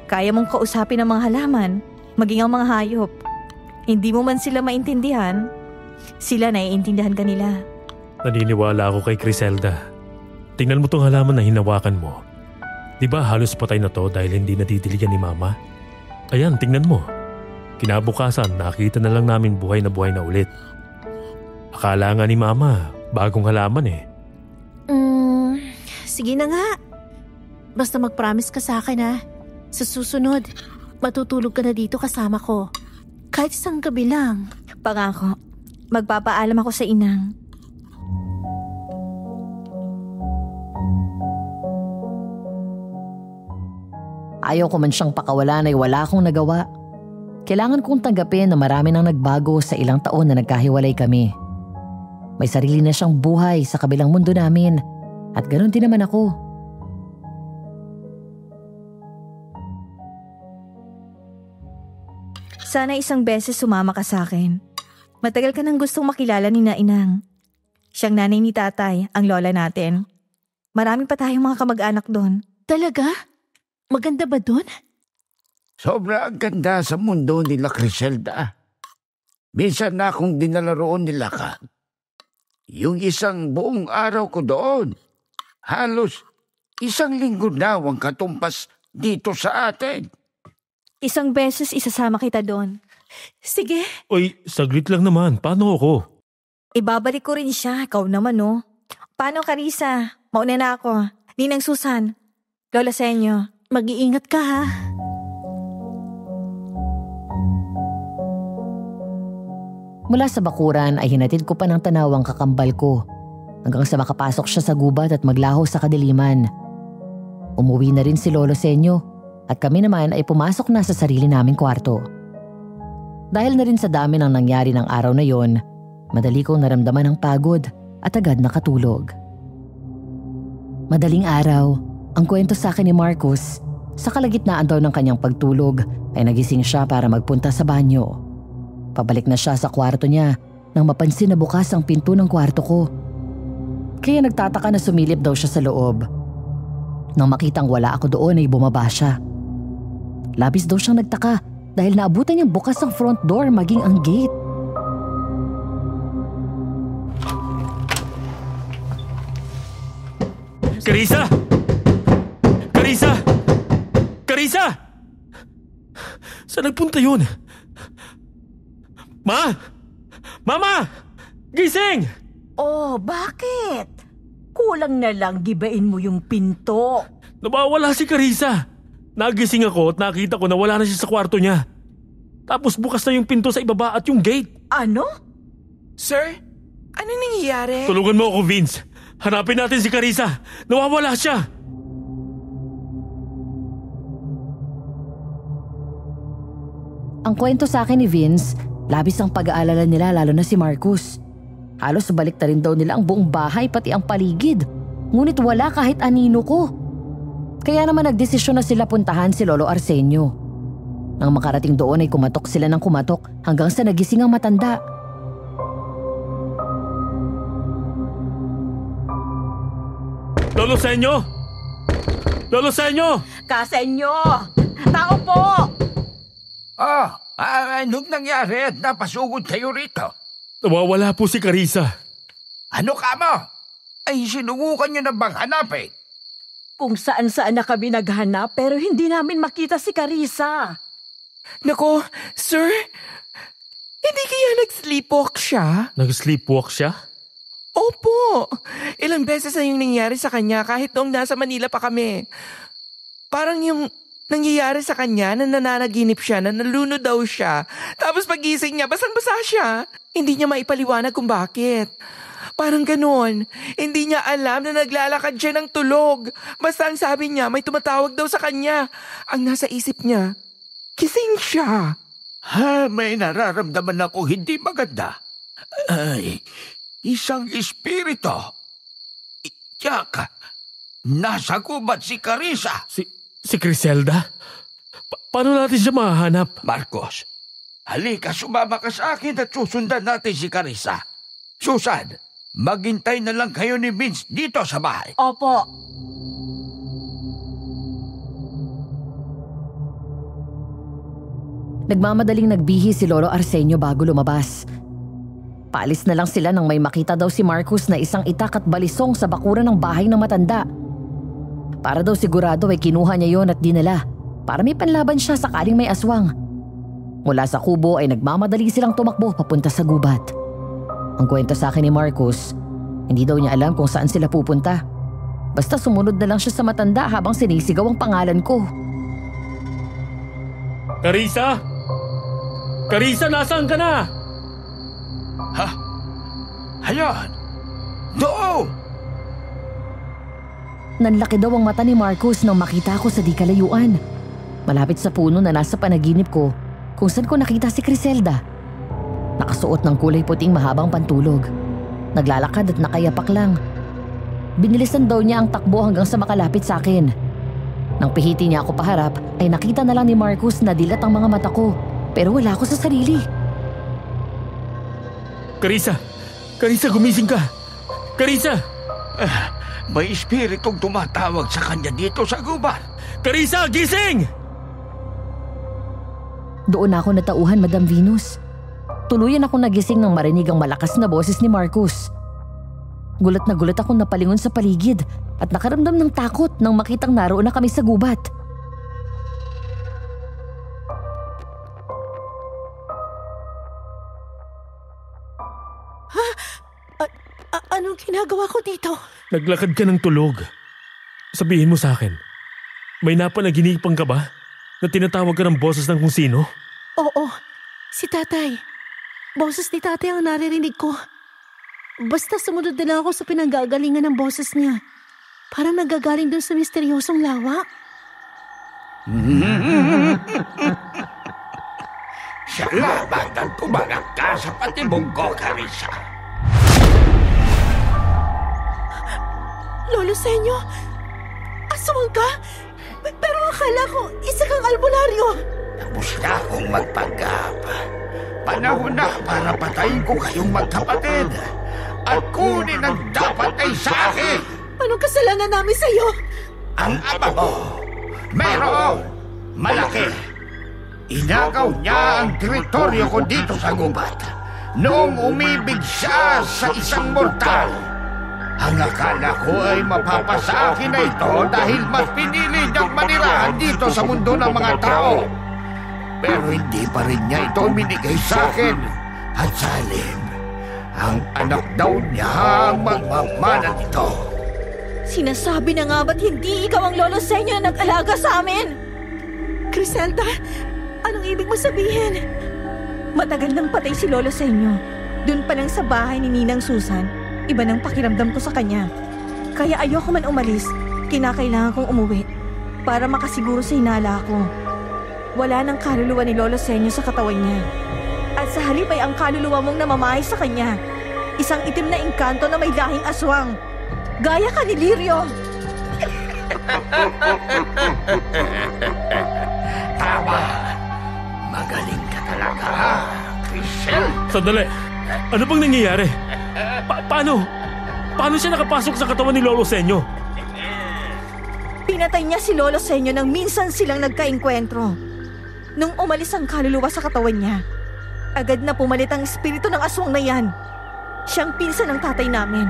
Kaya mong kausapin ang mga halaman, maging ang mga hayop. Hindi mo man sila maintindihan, sila naiintindihan ka nila. Naniniwala ako kay Criselda. Tingnan mo tong halaman na hinawakan mo. Di ba halos patay na to dahil hindi nadidiligan ni Mama? Ayan, tingnan mo. Kinabukasan, nakita na lang namin buhay na ulit. Akala nga ni Mama, bagong halaman eh. Sige na nga. Basta mag-promise ka sa akin ha. Sa susunod, matutulog ka na dito kasama ko. Kahit isang gabi lang. Pangako, magpapaalam ako sa inang. Ayaw ko man siyang pakawalan ay wala akong nagawa. Kailangan kong tanggapin na marami nang nagbago sa ilang taon na nagkahiwalay kami. May sarili na siyang buhay sa kabilang mundo namin at ganoon din naman ako. Sana isang beses sumama ka sa akin. Matagal ka nang gustong makilala ni Inang. Siyang nanay ni tatay, ang lola natin. Marami pa tayong mga kamag-anak doon. Talaga? Maganda ba doon? Sobra ang ganda sa mundo nila, Criselda. Minsan na akong dinala roon nila ka. Yung isang buong araw ko doon. Halos 1 linggo na ang katumpas dito sa atin. Isang beses isasama kita doon. Sige. Oy, saglit lang naman. Paano ako? Ibabalik ko rin siya. Ikaw naman, no? Paano, Carissa? Mauna na ako. Ninang Susan. Lola Senyo. Mag-iingat ka, ha? Mula sa bakuran ay hinatid ko pa ng tanawang kakambal ko hanggang sa makapasok siya sa gubat at maglaho sa kadiliman. Umuwi na rin si Lolo Senyo at kami naman ay pumasok na sa sarili naming kwarto. Dahil na rin sa dami ng nangyari ng araw na yon, madali kong naramdaman ang pagod at agad nakatulog. Madaling araw, ang kwento sa akin ni Marcus, sa kalagitnaan daw ng kanyang pagtulog ay nagising siya para magpunta sa banyo. Pabalik na siya sa kwarto niya nang mapansin na bukas ang pinto ng kwarto ko. Kaya nagtataka na sumilip daw siya sa loob. Nang makitang wala ako doon ay bumaba siya. Labis daw siyang nagtaka dahil naabutan niyang bukas ang front door maging ang gate. Carissa! Carissa! Carissa! Saan nagpunta yun? Ma! Mama! Gising! Oh, bakit? Kulang na lang gibain mo yung pinto. Nawawala si Carissa. Nagising ako at nakita ko na wala na siya sa kwarto niya. Tapos bukas na yung pinto sa ibaba at yung gate. Ano? Sir, ano nangyayari? Tulungan mo ako, Vince. Hanapin natin si Carissa. Nawawala siya. Ang kwento sa akin ni Vince, labis ang pag-aalala nila lalo na si Marcus. Halos balik na rin daw nila ang buong bahay pati ang paligid. Ngunit wala kahit anino ko. Kaya naman nagdesisyon na sila puntahan si Lolo Arsenio. Nang makarating doon ay kumatok sila ng kumatok hanggang sa nagising ang matanda. Lolo Senyo! Lolo Senyo! Kasenyo! Tao po! Anong nangyari at napasugod kayo rito? Nawawala po si Carissa. Ano ka mo? Ay, sinubukan niyo na bang hanapin? Kung saan-saan na kami naghanap pero hindi namin makita si Carissa. Nako, sir, hindi kaya nag-sleepwalk siya? Nag-sleepwalk siya? Opo, ilang beses na yung nangyari sa kanya kahit noong nasa Manila pa kami. Parang yung nangyayari sa kanya na nananaginip siya, na nalunod daw siya. Tapos pagising niya, basang-basa siya. Hindi niya maipaliwanag kung bakit. Parang ganon. Hindi niya alam na naglalakad siya ng tulog. Basta ang sabi niya, may tumatawag daw sa kanya. Ang nasa isip niya, gising siya. May nararamdaman ako hindi maganda. Ay, isang espiritu. Iyaka, nasa gubat si Carissa. Si Criselda? Paano natin siya mahahanap? Marcos, halika, sumama ka sa akin at susundan natin si Carissa. Susan, maghintay na lang kayo ni Vince dito sa bahay. Opo. Nagmamadaling nagbihi si Lolo Arsenio bago lumabas. Paalis na lang sila nang may makita daw si Marcos na isang itak at balisong sa bakuran ng bahay ng matanda. Para daw sigurado ay kinuha niya yon at dinala para may panlaban siya sakaling may aswang. Mula sa kubo ay nagmamadali silang tumakbo papunta sa gubat. Ang kwento sa akin ni Marcos, hindi daw niya alam kung saan sila pupunta. Basta sumunod na lang siya sa matanda habang sinisigaw ang pangalan ko. Carissa? Carissa, nasaan ka na? Ha? Ayan! Doon! Nanlaki daw ang mata ni Marcos nang makita ko sa di kalayuan. Malapit sa puno na nasa panaginip ko kung saan ko nakita si Criselda. Nakasuot ng kulay puting mahabang pantulog. Naglalakad at nakayapak lang. Binilisan daw niya ang takbo hanggang sa makalapit sa akin. Nang pihiti niya ako paharap ay nakita na lang ni Marcos na dilat ang mga mata ko pero wala ako sa sarili. Carissa! Carissa, gumising ka! Carissa! May espiritong tumatawag sa kanya dito sa gubat. Carissa, gising! Doon ako natauhan, Madam Venus. Tuluyan akong nagising nang marinig ang malakas na boses ni Marcos. Gulat na gulat akong napalingon sa paligid at nakaramdam ng takot nang makitang naroon na kami sa gubat. Anong ginagawa ko dito? Naglakad ka ng tulog. Sabihin mo sa akin, may napanaginipan ka ba na tinatawag ka ng boses ng kung sino? Oo, si tatay. Boses ni tatay ang naririnig ko. Basta sumunod na lang ako sa pinanggagalingan ng boses niya. Parang nagagaling dun sa misteryosong lawa. Salamat ang tumangat ka sa patibong ko, Carissa. Lolo Senyo, aswang ka? Pero akala ko isa kang albularyo. Tapos na akong magpanggap. Panahon na para patayin ko kayong magkapatid. At kunin ang dapat ay sa akin. Anong kasalanan namin sa'yo? Ang ama mo, mayroong malaki. Inagaw niya ang teritoryo ko dito sa gubat. Noong umibig siya sa isang mortal. Ang akala ko ay mapapasa akin na ito dahil mas pinili niyang manirahan dito sa mundo ng mga tao. Pero hindi pa rin niya ito minigay sa akin. At sa halip, ang anak daw niya ang magmamana nito. Sinasabi na nga ba't hindi ikaw ang Lolo Senyo na nag-alaga sa amin? Criselda, anong ibig mo sabihin? Matagal nang patay si Lolo Senyo. Doon pa lang sa bahay ni Ninang Susan, iba nang pakiramdam ko sa kanya. Kaya ayoko man umalis, kinakailangan kong umuwi para makasiguro sa hinala ko. Wala nang kaluluwa ni Lolo Senyo sa katawan niya. At sa halip ay ang kaluluwa mong namamahay sa kanya. Isang itim na engkanto na may lahing aswang. Gaya ka ni Lirio. Tama. Magaling ka talaga, Crisel. Sandali. Ano bang nangyayari? Paano siya nakapasok sa katawan ni Lolo Senyo? Pinatay niya si Lolo Senyo nang minsan silang nagkaengkwentro. Nung umalis ang kaluluwa sa katawan niya, Agad na pumalit ang espiritu ng aswang na yan. Siyang pinsan ng tatay namin.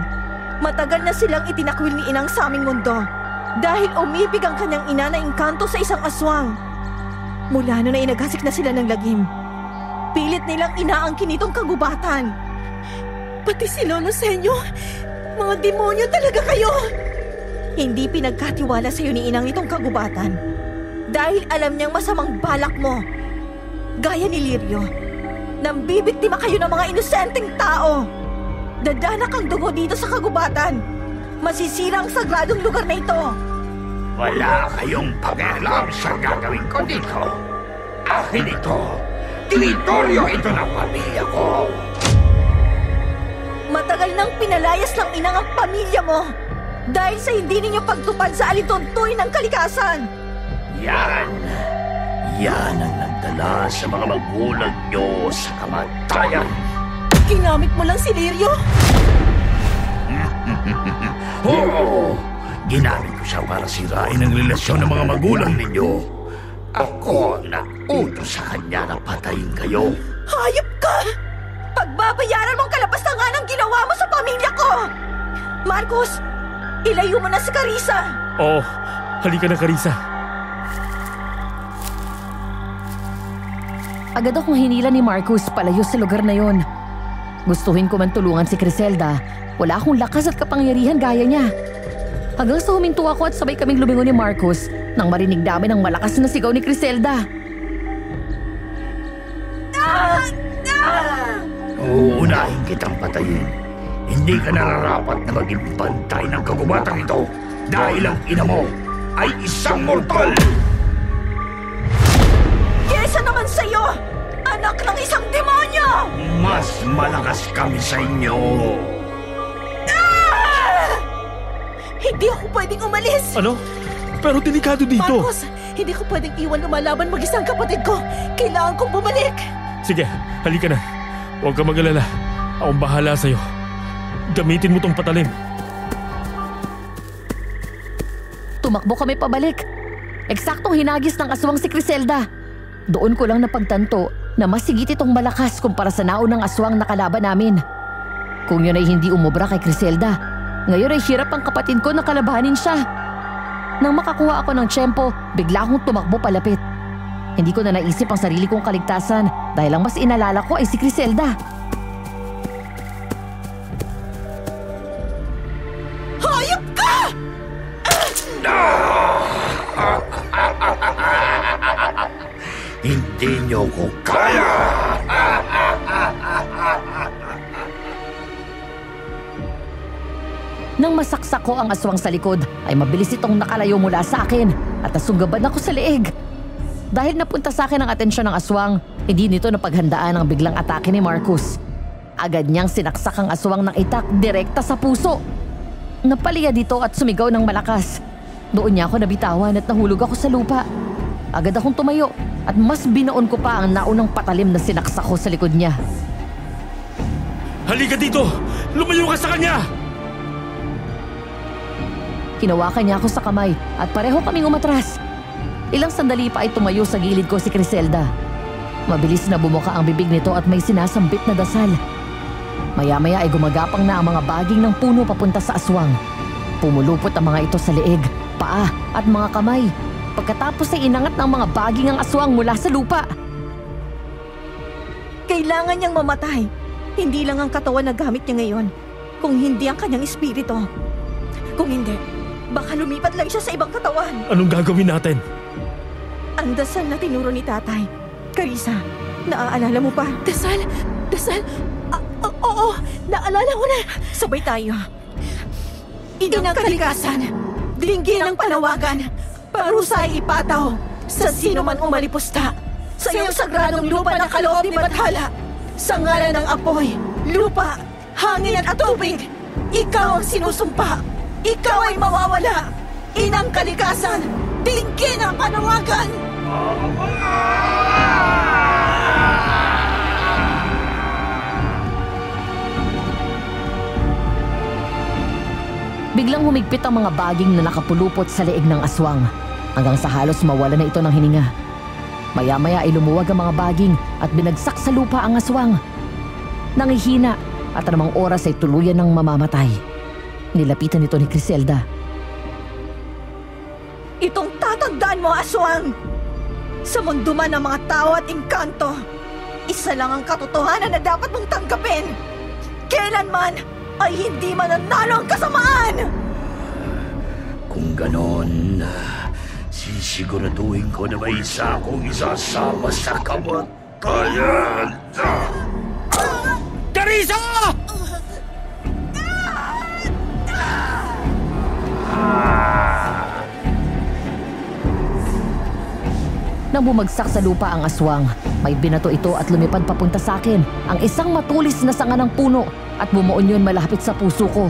Matagal na silang itinakwil ni inang sa aming mundo dahil umibig ang kanyang ina na engkanto sa isang aswang. Mula noon ay naghasik na sila ng lagim. Pilit nilang inaangkin itong kagubatan. Pati si Lolo Senyo, mga demonyo talaga kayo! Hindi pinagkatiwala sa'yo ni inang itong kagubatan dahil alam niyang masamang balak mo. Gaya ni Lirio, nambibiktima kayo ng mga inosenteng tao. Dadanak ang dugo dito sa kagubatan. Masisira ang sagradong lugar na ito. Wala kayong pakialam sa gagawin ko dito. Akin ito. Teritoryo ito ng pamilya ko. Matagal nang pinalayas ng inang ang pamilya mo dahil sa hindi ninyo pagtupad sa alituntuy ng kalikasan. Yan ang nagdala sa mga magulang nyo sa kamatayan. Ginamit mo lang si Lirio? Oo! Ginamit ko siya para sirain ang relasyon ng mga magulang ninyo. Ako ang nag-utos sa kanya na patayin kayo. Hayop ka! Pagbabayaran mong kalapastangan ang ginawa mo sa pamilya ko! Marcos, ilayo mo na si Carissa! Oo, halika na Carissa. Agad akong hinila ni Marcus palayo sa lugar na yon. Gustuhin ko man tulungan si Criselda, wala akong lakas at kapangyarihan gaya niya. Hanggang sa huminto ako at sabay kaming lumingon ni Marcus nang marinig namin ang malakas na sigaw ni Criselda. Uunahin kitang patayin. Hindi ka nararapat na maging bantay ng kagubatang ito dahil ang ina mo ay isang mortal! Kesa naman sa'yo! Anak ng isang demonyo! Mas malakas kami sa inyo! Hindi ako pwedeng umalis! Ano? Pero delikado dito. Marcos, hindi ko pwedeng iwan lumalaban mag-isang kapatid ko. Kailangan kong bumalik! Sige, halika na. Huwag ka mag-alala. Akong bahala sa'yo. Gamitin mo tong patalim. Tumakbo kami pabalik. Eksaktong hinagis ng aswang si Criselda. Doon ko lang napagtanto na mas sigit itong malakas kumpara sa naunang aswang na kalaban namin. Kung yun ay hindi umubra kay Criselda, ngayon ay hirap ang kapatid ko na kalabanin siya. Nang makakuha ako ng tiyempo, bigla akong tumakbo palapit. Hindi ko na naisip ang sarili kong kaligtasan dahil ang mas inalala ko ay si Criselda. Hayop ka! Hindi niyo ko kaya! Nang masaksak ko ang aswang sa likod, ay mabilis itong nakalayo mula sa akin at nasunggaban ako sa leeg. Dahil napunta sa akin ang atensyon ng aswang, hindi nito napaghandaan ang biglang atake ni Marcus. Agad niyang sinaksak ang aswang ng itak direkta sa puso. Napaliya dito at sumigaw ng malakas. Doon niya ako nabitawan at nahulog ako sa lupa. Agad akong tumayo at mas binaon ko pa ang naunang patalim na sinaksak ko sa likod niya. Halika dito! Lumayo ka sa kanya! Hinawakan niya ako sa kamay at pareho kaming umatras. Ilang sandali pa ay tumayo sa gilid ko si Criselda. Mabilis na bumuka ang bibig nito at may sinasambit na dasal. Maya-maya ay gumagapang na ang mga baging ng puno papunta sa aswang. Pumulupot ang mga ito sa leeg, paa at mga kamay. Pagkatapos ay inangat ng mga baging ang aswang mula sa lupa. Kailangan niyang mamatay. Hindi lang ang katawan na gamit niya ngayon, kung hindi ang kanyang espiritu. Kung hindi, baka lumipat lang siya sa ibang katawan. Anong gagawin natin? Ang dasal na tinuro ni tatay. Carissa, naaalala mo pa? Dasal? Oo, naalala ko na. Sabay tayo. Inang kalikasan, dinggin ang panawagan, parusa ay ipataw sa sino man umalipusta. Sa iyong sagradong lupa na kaloob ni Bathala, sa ngalan ng apoy, lupa, hangin at tubig, ikaw ang sinusumpa. Ikaw ay mawawala. Inang kalikasan, dinggin ang panawagan. Biglang humigpit ang mga baging na nakapulupot sa leeg ng aswang hanggang sa halos mawala na ito ng hininga. Maya-maya ay lumuwag ang mga baging at binagsak sa lupa ang aswang. Nangihina at anumang oras ay tuluyan ng mamamatay. Nilapitan nito ni Criselda. Itong tatandaan mo, aswang! Sa mundo man ng mga tao at engkanto, isa lang ang katotohanan na dapat mong tanggapin. Kailanman ay hindi mananalo ang kasamaan! Kung ganon, sisiguraduhin ko na may isa akong isasama sa kamatayan. Carissa! Nang bumagsak sa lupa ang aswang, may binato ito at lumipad papunta sa akin ang isang matulis na sanga ng puno at bumuon yun malapit sa puso ko.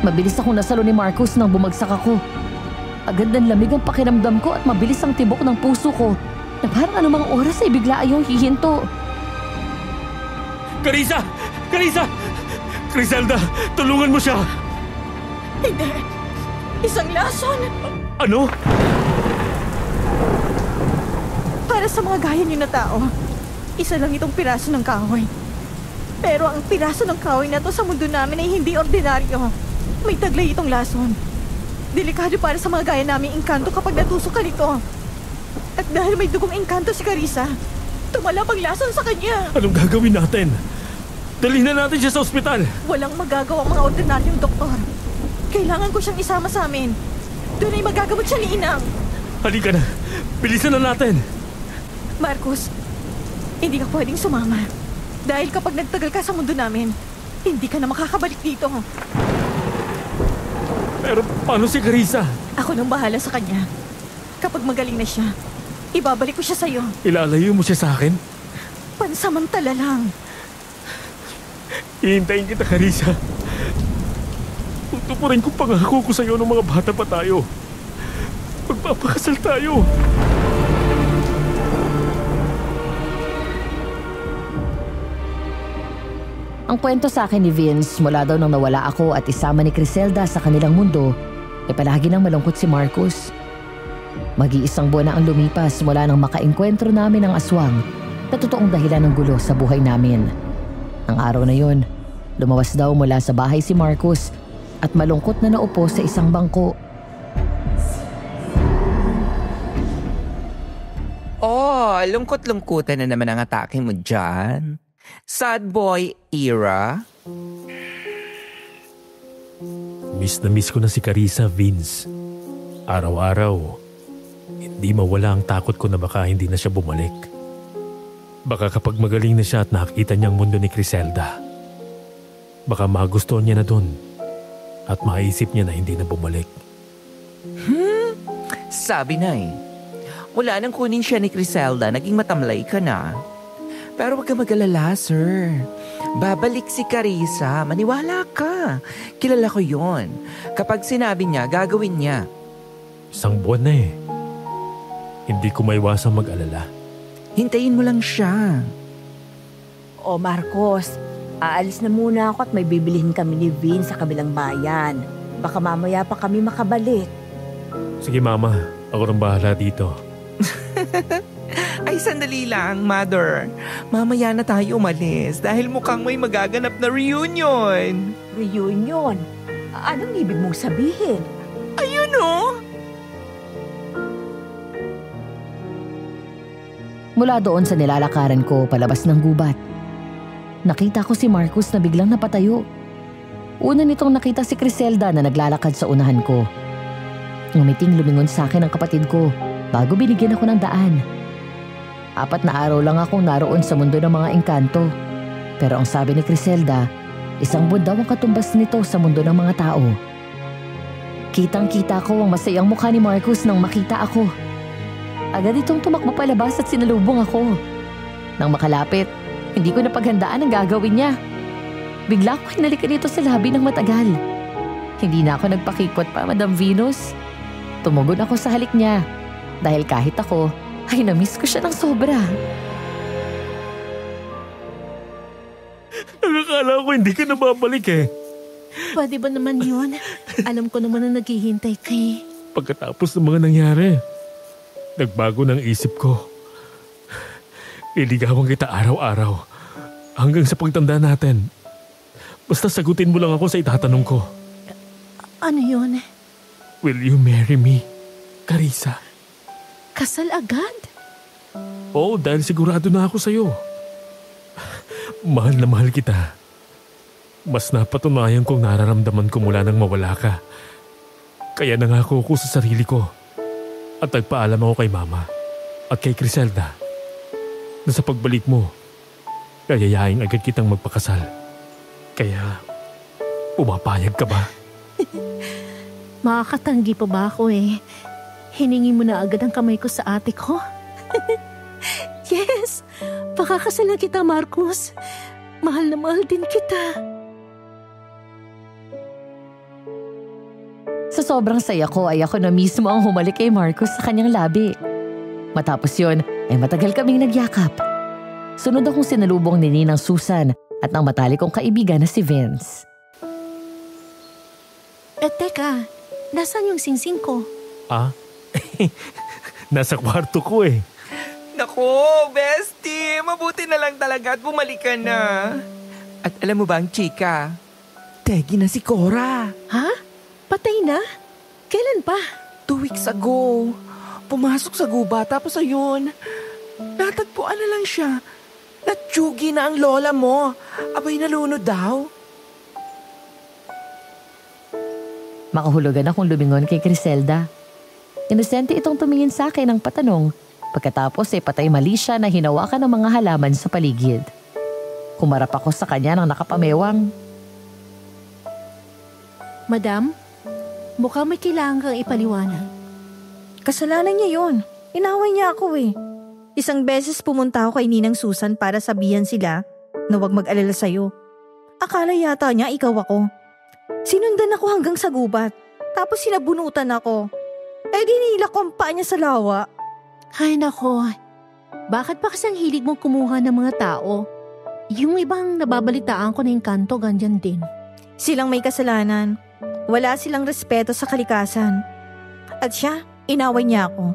Mabilis akong nasalo ni Marcus nang bumagsak ako. Agad ng lamig ang pakiramdam ko at mabilis ang tibok ng puso ko na parang anumang oras ay bigla ayong hihinto. Carissa! Carissa! Criselda, tulungan mo siya! Hindi! Isang lason! Ano? Para sa mga gaya niyo na tao, isa lang itong piraso ng kahoy. Pero ang piraso ng kahoy na to sa mundo namin ay hindi ordinaryo. May taglay itong lason. Delikado para sa mga gaya naming engkanto kapag natusok ka nito. At dahil may dugong engkanto si Carissa, tumalab ang lason sa kanya. Anong gagawin natin? Dalhin na natin siya sa ospital. Walang magagawa ang mga ordinaryong doktor. Kailangan ko siyang isama sa amin. Doon ay magagamot siya ni Inang. Halika na. Bilisan na natin. Marcus, hindi ka pwedeng sumama. Dahil kapag nagtagal ka sa mundo namin, hindi ka na makakabalik dito. Pero paano si Carissa? Ako nang bahala sa kanya. Kapag magaling na siya, ibabalik ko siya sa'yo. Ilalayo mo siya sa akin? Pansamantala lang. Hihintayin kita, Carissa. Tutupurin ko pangako ko sa'yo ng mga bata pa tayo. Magpapakasal tayo. Ang kwento sa akin ni Vince mula daw nang nawala ako at isama ni Criselda sa kanilang mundo ay palagi nang malungkot si Marcus. Mag-iisang buwan na ang lumipas mula nang makaengkwentro namin ang aswang na totoong dahilan ng gulo sa buhay namin. Ang araw na yon, lumawas daw mula sa bahay si Marcus at malungkot na naupo sa isang bangko. Oh, lungkot-lungkutan na naman ang atake mo dyan. Sad boy era. Miss na miss ko na si Carissa, Vince. Araw-araw, hindi mawala ang takot ko na baka hindi na siya bumalik. Baka kapag magaling na siya at nakita niya ang mundo ni Criselda, baka magustuhan niya na dun at maisip niya na hindi na bumalik. Sabi na eh. Wala nang kunin siya ni Criselda, naging matamlay ka na. Pero huwag ka mag-alala, sir. Babalik si Carissa, maniwala ka. Kilala ko yon. Kapag sinabi niya, gagawin niya. Isang buwan na eh. Hindi ko maiwasang mag-alala. Hintayin mo lang siya. O Marcos, aalis na muna ako at may bibilihin kami ni Vince sa kabilang bayan. Baka mamaya pa kami makabalik. Sige mama, ako nang bahala dito. Ay, sandali lang, mother. Mamaya na tayo umalis dahil mukhang may magaganap na reunion. Reunion? Anong ibig mong sabihin? Ayun oh! Mula doon sa nilalakaran ko palabas ng gubat, nakita ko si Marcus na biglang napatayo. Una nitong nakita si Criselda na naglalakad sa unahan ko. Ngumiting lumingon sa akin ang kapatid ko bago binigyan ako ng daan. 4 na araw lang akong naroon sa mundo ng mga engkanto. Pero ang sabi ni Criselda, isang buwan daw ang katumbas nito sa mundo ng mga tao. Kitang-kita ko ang masayang mukha ni Marcus nang makita ako. Agad itong tumakbo palabas at sinalubong ako. Nang makalapit, hindi ko napaghandaan ang gagawin niya. Bigla ko hinalikan ito sa labi ng matagal. Hindi na ako nagpakipot pa, Madam Venus. Tumugon ako sa halik niya dahil kahit ako ay namiss ko siya ng sobra. Akala ko hindi ka na babalik eh. Pwede ba naman yun? Alam ko naman na naghihintay ka eh. Pagkatapos ng mga nangyari, nagbago ng isip ko. Iligawan kita araw-araw hanggang sa pagtanda natin. Basta sagutin mo lang ako sa itatanong ko. Ano yun? Will you marry me, Carissa? Kasal agad? Oo, dahil sigurado na ako sa'yo. Mahal na mahal kita. Mas napatunayan kong nararamdaman ko mula nang mawala ka. Kaya nangako ko sa sarili ko at nagpaalam ako kay Mama at kay Criselda na sa pagbalik mo, yayayain agad kitang magpakasal. Kaya, pumapayag ka ba? Makakatanggi pa ba ako eh? Hiningi mo na agad ang kamay ko sa ate ko? Yes! Pakakasal na kita, Marcos. Mahal na mahal din kita. Sa sobrang saya ko ay ako na mismo ang humalik kay Marcos sa kanyang labi. Matapos yun ay matagal kaming nagyakap. Sunod akong sinalubong ni Ninang Susan at ng matalik kong kaibigan na si Vince. Teka, nasaan yung singsing ko? Ah? Nasa kwarto ko eh. Naku, bestie, mabuti na lang talaga at bumalik ka na. At alam mo ba ang chika? Tegi na si Cora. Ha? Patay na? Kailan pa? 2 weeks ago. Pumasok sa guba tapos ayun, natagpuan na lang siya. Natsugi na ang lola mo. Abay nalunod daw. Makahulugan akong lumingon kay Criselda. Inosente itong tumingin sa akin ng patanong. Pagkatapos ay patay mali siya na hinawakan ng mga halaman sa paligid. Kumarap ako sa kanya ng nakapamewang. Madam, mukhang may kailangan kang ipaliwanag. Kasalanan niya yon. Inaway niya ako eh. Isang beses pumunta ako kay Ninang Susan para sabihan sila na huwag mag-alala sa'yo. Akala yata niya ikaw ako. Sinundan ako hanggang sa gubat. Tapos sinabunutan ako. Dinilak ko ang paa niya sa lawa. Ay nako, bakit pa kasang hilig mong kumuha ng mga tao? Yung ibang nababalitaan ko na yung kanto, ganyan din. Silang may kasalanan. Wala silang respeto sa kalikasan. At siya, inaway niya ako.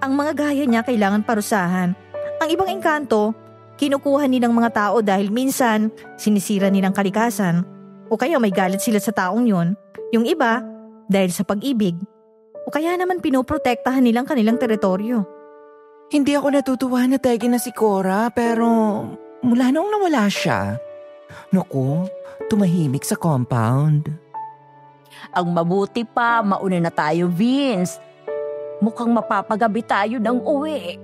Ang mga gaya niya kailangan parusahan. Ang ibang engkanto, kinukuha nilang mga tao dahil minsan sinisira nilang kalikasan o kaya may galit sila sa taong yon. Yung iba, dahil sa pag-ibig. O kaya naman pinoprotektahan nilang kanilang teritoryo. Hindi ako natutuwa na tegi na si Cora pero mula noong nawala siya, naku, tumahimik sa compound. Ang mabuti pa, mauna na tayo, Vince. Mukhang mapapagabi tayo ng uwi.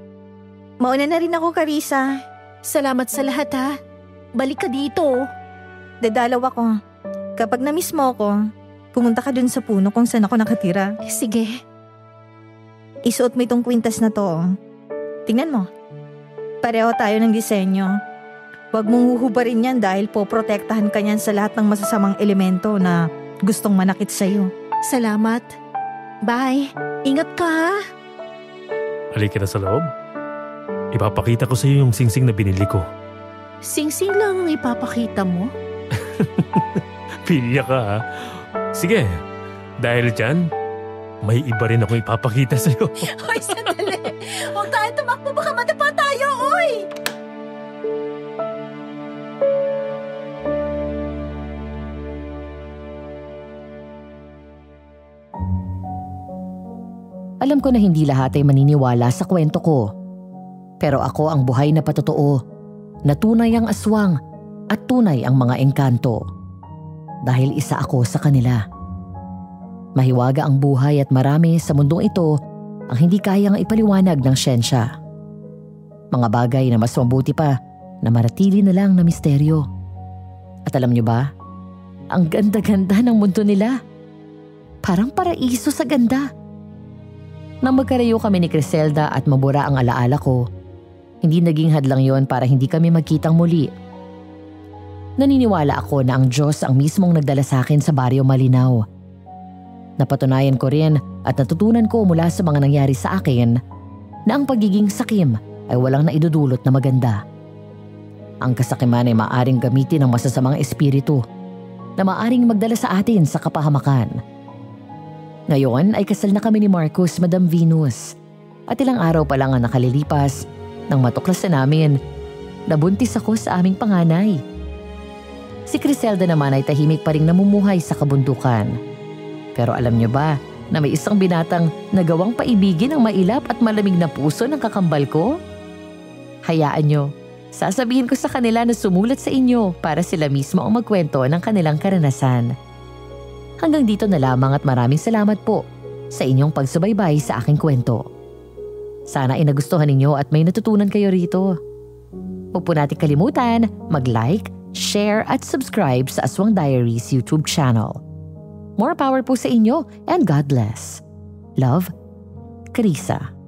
Mauna na rin ako, Carissa. Salamat sa lahat ha. Balik ka dito. Dadalaw ako. Kapag na-miss mo ako, pumunta ka dun sa puno kung saan ako nakatira. Sige. Isuot mo itong kwintas na to. Tingnan mo. Pareho tayo ng disenyo. Huwag mong huhubarin yan dahil poprotektahan ka niyan sa lahat ng masasamang elemento na gustong manakit sa'yo. Salamat. Bye. Ingat ka ha. Halika na sa loob. Ipapakita ko sa iyo yung singsing na binili ko. Singsing lang ang ipapakita mo? Pilya ka ha. Sige, dahil dyan, may iba rin ako ipapakita sa iyo. Hoy, sandali. Huwag tayo tumakbo, baka matapa tayo, uy! Alam ko na hindi lahat ay maniniwala sa kwento ko. Pero ako ang buhay na patotoo, na tunay ang aswang at tunay ang mga engkanto. Dahil isa ako sa kanila. Mahiwaga ang buhay at marami sa mundong ito ang hindi kayang ipaliwanag ng siyensya. Mga bagay na mas mabuti pa na maratili na lang na misteryo. At alam niyo ba, ang ganda-ganda ng mundo nila. Parang paraiso sa ganda. Nang magkarayo kami ni Criselda at mabura ang alaala ko, hindi naging hadlang yon para hindi kami magkitang muli. Naniniwala ako na ang Diyos ang mismong nagdala sa akin sa Baryo Malinaw. Napatunayan ko rin at natutunan ko mula sa mga nangyari sa akin na ang pagiging sakim ay walang naidudulot na maganda. Ang kasakiman ay maaring gamitin ng masasamang espiritu na maaring magdala sa atin sa kapahamakan. Ngayon ay kasal na kami ni Marcos, Madam Venus. At ilang araw pa lang ang nakalilipas Nang matuklasan namin, nabuntis ako sa aming panganay. Si Criselda naman ay tahimik pa ring namumuhay sa kabundukan. Pero alam niyo ba na may isang binatang nagawang paibigin ang mailap at malamig na puso ng kakambal ko? Hayaan niyo, sasabihin ko sa kanila na sumulat sa inyo para sila mismo ang magkwento ng kanilang karanasan. Hanggang dito na lamang at maraming salamat po sa inyong pagsubaybay sa aking kwento. Sana ay nagustuhan ninyo at may natutunan kayo rito. Huwag po natin kalimutan mag-like, share at subscribe sa Aswang Diaries YouTube channel. More power po sa inyo and God bless. Love, Carissa.